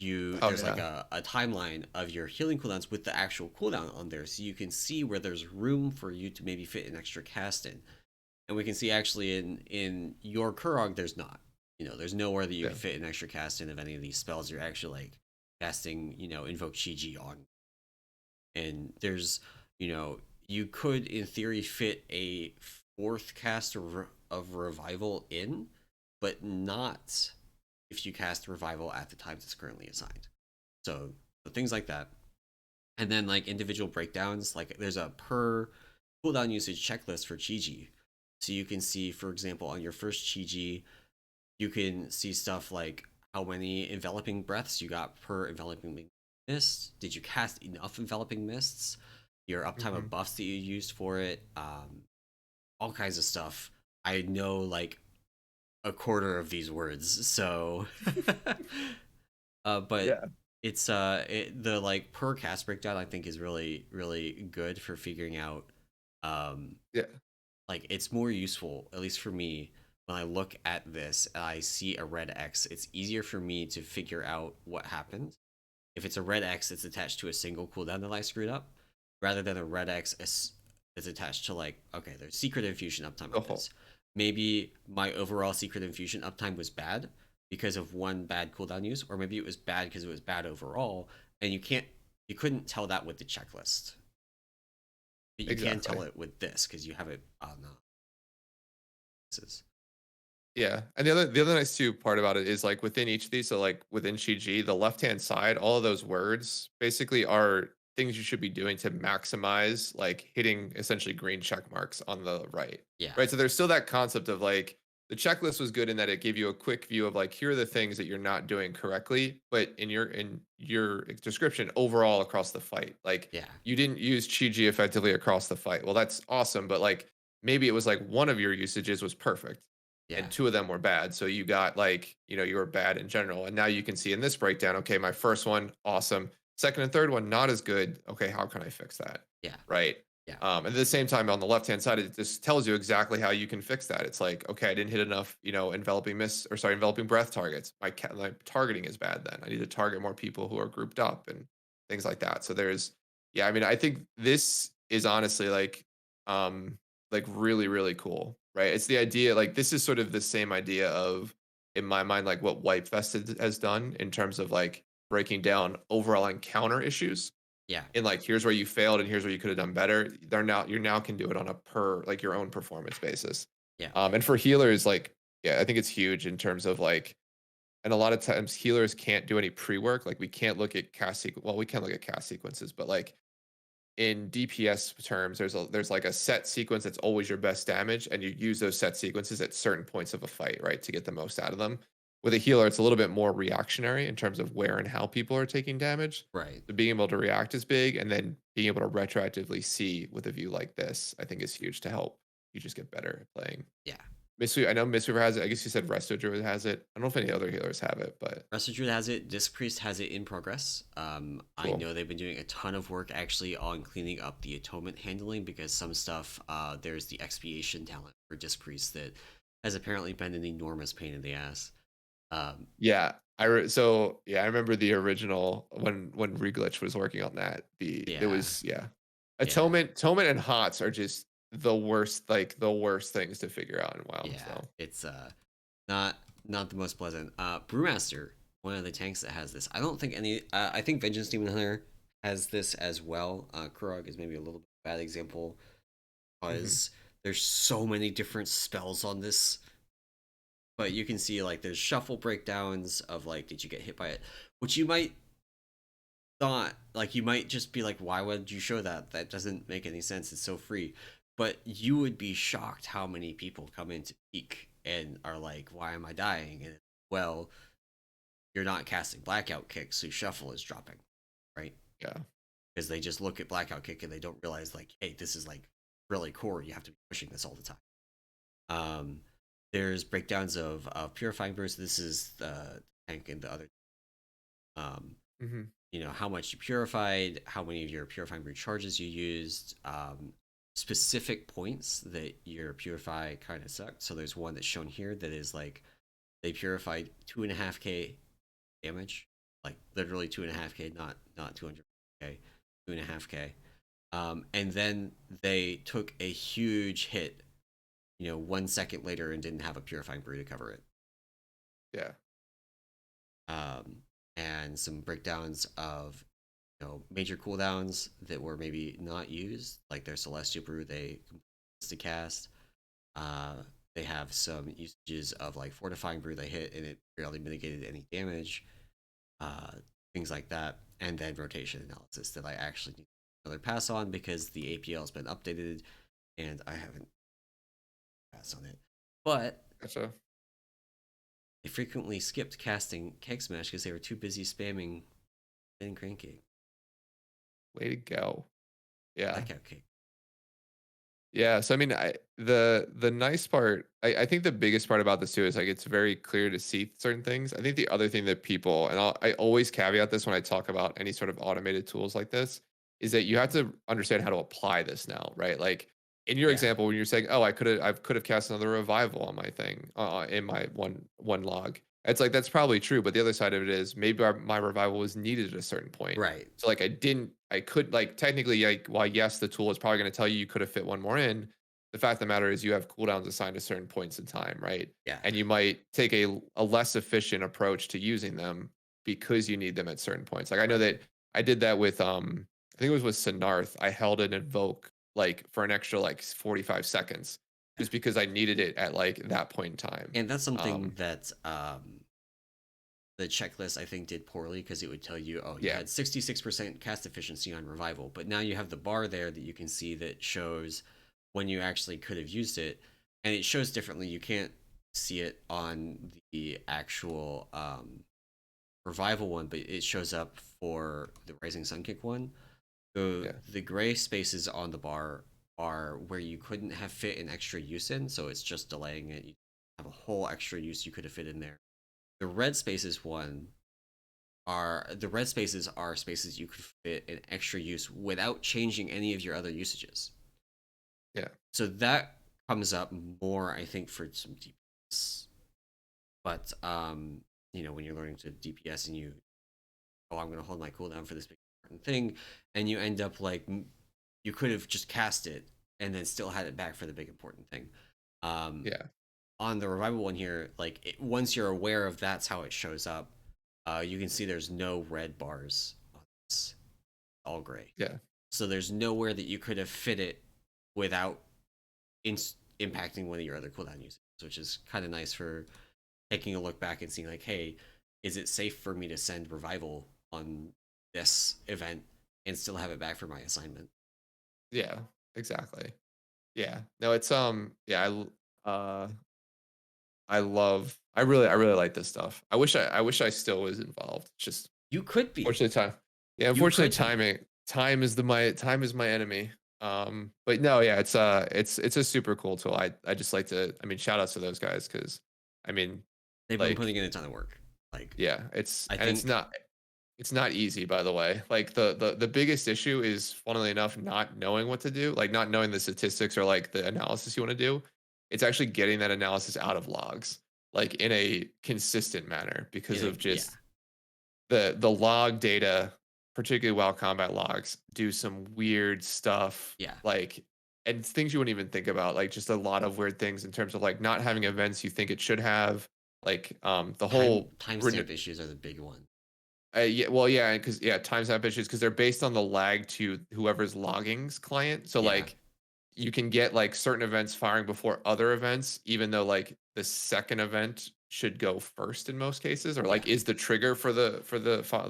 Oh there's like yeah. a timeline of your healing cooldowns with the actual cooldown on there, so you can see where there's room for you to maybe fit an extra cast in. And we can see actually in your Kurog there's not. There's nowhere that you Yeah. can fit an extra cast in of any of these spells you're actually like casting, invoke Chi on. And there's, you could in theory fit a fourth cast of revival in, but not if you cast revival at the times it's currently assigned. So things like that. And then like individual breakdowns, like there's a per cooldown usage checklist for Chi. So you can see, for example, on your first Chi, you can see stuff like how many enveloping breaths you got per enveloping mist. Did you cast enough enveloping mists? Your uptime hmm of buffs that you used for it. all kinds of stuff. I know like a quarter of these words, so but Yeah. the like per cast breakdown I think is really good for figuring out um Yeah. like it's more useful, at least for me, when I look at this and I see a red X. It's easier for me to figure out what happened. If it's a red X that's attached to a single cooldown that I screwed up, rather than a red X that's attached to like, okay, there's secret infusion uptime The on whole. this. Maybe my overall secret infusion uptime was bad because of one bad cooldown use, or maybe it was bad because it was bad overall, and you couldn't tell that with the checklist. But you can tell Exactly. it with this because you have it on this. Yeah, and the other nice too part about it is like within each of these, so like within Shiji, the left hand side, all of those words basically are things you should be doing to maximize like hitting essentially green check marks on the right. Yeah, Right. So there's still that concept of like the checklist was good in that it gave you a quick view of like here are the things that you're not doing correctly, but in your description overall across the fight, like yeah, you didn't use Shiji effectively across the fight. Well, that's awesome, but like maybe it was like one of your usages was perfect yeah, and two of them were bad. So you got like, you were bad in general. And now you can see in this breakdown, okay, my first one, awesome. Second and third one, not as good. Okay, how can I fix that? yeah, Right. yeah, And at the same time, on the left hand side, it just tells you exactly how you can fix that. It's like, okay, I didn't hit enough, enveloping breath targets. My targeting is bad. Then I need to target more people who are grouped up and things like that. So yeah, I mean, I think this is honestly like really really cool, right? It's the idea like this is sort of the same idea of in my mind like what Wipefest has done in terms of like breaking down overall encounter issues yeah, and like here's where you failed and here's where you could have done better. You now can do it on a per like your own performance basis. yeah. And for healers, like yeah, I think it's huge in terms of like and a lot of times healers can't do any pre-work. Like we can't look at we can look at cast sequences, but like in DPS terms, there's like a set sequence that's always your best damage, and you use those set sequences at certain points of a fight, right, to get the most out of them. With a healer, it's a little bit more reactionary in terms of where and how people are taking damage. Right. So being able to react is big, and then being able to retroactively see with a view like this, I think is huge to help you just get better at playing. Yeah. I know Mistweaver has it. I guess you said Resto Druid has it. I don't know if any other healers have it, but Raszageth has it. Disc Priest has it in progress. I cool. know they've been doing a ton of work actually on cleaning up the atonement handling because some stuff, there's the expiation talent for Disc Priest that has apparently been an enormous pain in the ass. Um, Yeah, I remember the original when Reglitch was working on that. There yeah, was yeah, yeah, atonement and hots are just the worst things to figure out in WoW. yeah. So It's not not the most pleasant. Brewmaster, one of the tanks that has this. I don't think any. I think Vengeance Demon Hunter has this as well. Prog is maybe a little bit bad example mhm. because there's so many different spells on this. But you can see like there's shuffle breakdowns of like did you get hit by it, which you might not like. You might just be like, why would you show that? That doesn't make any sense. It's so free. But you would be shocked how many people come into Peak and are like, why am I dying? And well, you're not casting blackout kick, so shuffle is dropping, right? Yeah, Because they just look at blackout kick and they don't realize like, hey, this is like really core. You have to be pushing this all the time. Um, there's breakdowns of purifying burst. This is the tank and the other. Um, hmm how much you purified, how many of your purifying brew charges you used, specific points that your purify kind of sucked. So there's one that's shown here that is like they purified 2.5k damage, like literally 2.5k, not 200k, 2.5k. And then they took a huge hit, 1 second later and didn't have a purifying brew to cover it. yeah, Um, and some breakdowns of major cooldowns that were maybe not used, like their Celestial Brew they to cast. Uh, they have some usages of like Fortifying Brew they hit and it barely mitigated any damage. Uh, Things like that, and then rotation analysis that I actually need another pass on because the APL has been updated and I haven't passed on it. But gotcha. they frequently skipped casting Keg Smash because they were too busy spamming and cranking Way to go. Yeah, blackout kick. Yeah, so I mean, the nice part, I think the biggest part about this too is like it's very clear to see certain things. I think the other thing that people, and I always caveat this when I talk about any sort of automated tools like this, is that you have to understand how to apply this now, right? Like in your Yeah, example, when you're saying, "Oh, I could have cast another revival on my thing, in my one log," it's like that's probably true, but the other side of it is maybe my revival was needed at a certain point. right. So like I could like technically like while yes, the tool is probably going to tell you you could have fit one more in. The fact of the matter is you have cooldowns assigned to certain points in time, right? Yeah, And you might take a less efficient approach to using them because you need them at certain points. Like I know right. that I did that with I think it was with Sinarth. I held an invoke like for an extra like 45 seconds Yeah. just because I needed it at like that point in time. And that's something Um that the checklist I think did poorly because it would tell you, oh, you yeah. had 66% cast efficiency on revival, but now you have the bar there that you can see that shows when you actually could have used it, and it shows differently. You can't see it on the actual revival one, but it shows up for the Rising Sun Kick one. Yeah. The gray spaces on the bar are where you couldn't have fit an extra use in, so it's just delaying it. You have a whole extra use you could have fit in there. The red spaces one are the red spaces are spaces you could fit an extra use without changing any of your other usages. Yeah. So that comes up more, I think, for some DPS. But when you're learning to DPS and I'm gonna hold my cooldown for this big important thing, and you end up like you could have just cast it and then still had it back for the big important thing. Um, Yeah. on the revival one here, once you're aware of that's how it shows up, you can see there's no red bars on this, all gray. Yeah. So there's nowhere that you could have fit it without impacting one of your other cooldown uses, which is kind of nice for taking a look back and seeing like, hey, is it safe for me to send revival on this event and still have it back for my assignment? Yeah. Exactly. Yeah. No, it's yeah, I really like this stuff. I wish I still was involved. It's just You could be. unfortunately time. Yeah, You unfortunately could be. timing. Time is my enemy. But no, yeah, it's a super cool tool. I just like to I mean shout outs to those guys because I mean They've been like putting in a ton of work. Like, yeah, I it's think not easy, by the way. Like the biggest issue is, funnily enough, not knowing what to do, like not knowing the statistics or like the analysis you want to do. It's actually getting that analysis out of logs, like in a consistent manner, because of yeah, just the log data, particularly while combat logs, do some weird stuff, yeah. like and things you wouldn't even think about, like just a lot of weird things in terms of like not having events you think it should have, like the whole Timestamp issues are the big one. yeah, well, yeah, because yeah, timestamp issues because they're based on the lag to whoever's logging's client. So Yeah, like, you can get like certain events firing before other events, even though like the second event should go first in most cases, or yeah, like is the trigger for the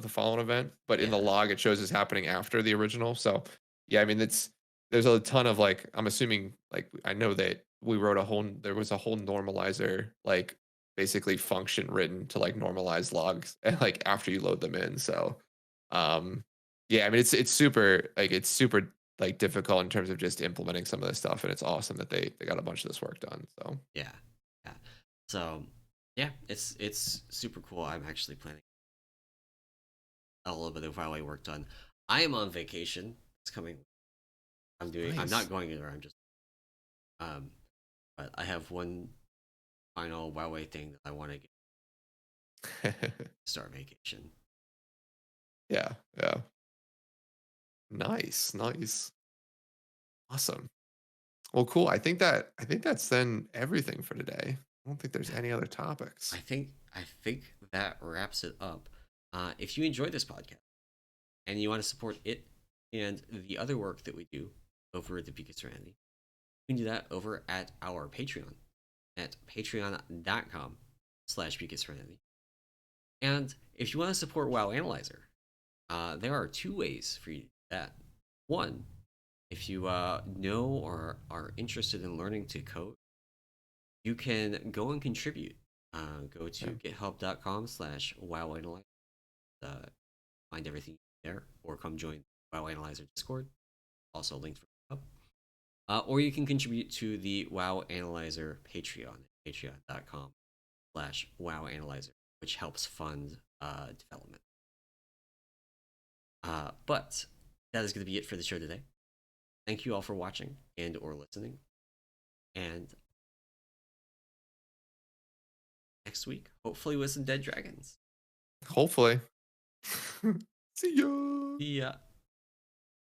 following event. But in the yeah. log, it shows it's happening after the original. So yeah, I mean there's a ton of like I'm assuming like I know that there was a whole normalizer like basically function written to like normalize logs and like after you load them in. So um yeah, I mean it's super like difficult in terms of just implementing some of this stuff and it's awesome that they got a bunch of this work done. So Yeah, yeah. So yeah, it's super cool. I'm actually planning a little bit of while I work done. I am on vacation. It's coming. I'm not nice. going anywhere. I'm just um but I have one final Huawei thing that I want to get start vacation. Yeah, yeah. Nice, nice. Awesome. Well, cool. I think that's then everything for today. I don't think there's Yeah. any other topics. I think that wraps it up. If you enjoy this podcast and you want to support it and the other work that we do over at the Peak of Serenity, you can do that over at our Patreon at patreon.com/Peak of Serenity. And if you want to support WoWAnalyzer, there are two ways for you to do that. One, if you know or are interested in learning to code, you can go and contribute. Go Yeah. to github.com/WoWAnalyzer. Uh, find everything there, or come join WoWAnalyzer Discord. Also linked from GitHub. Or you can contribute to the WoWAnalyzer Patreon, patreon.com/WoWAnalyzer, which helps fund development. But that is going to be it for the show today. Thank you all for watching and or listening. And next week, hopefully with some dead dragons. Hopefully. See ya. Yeah.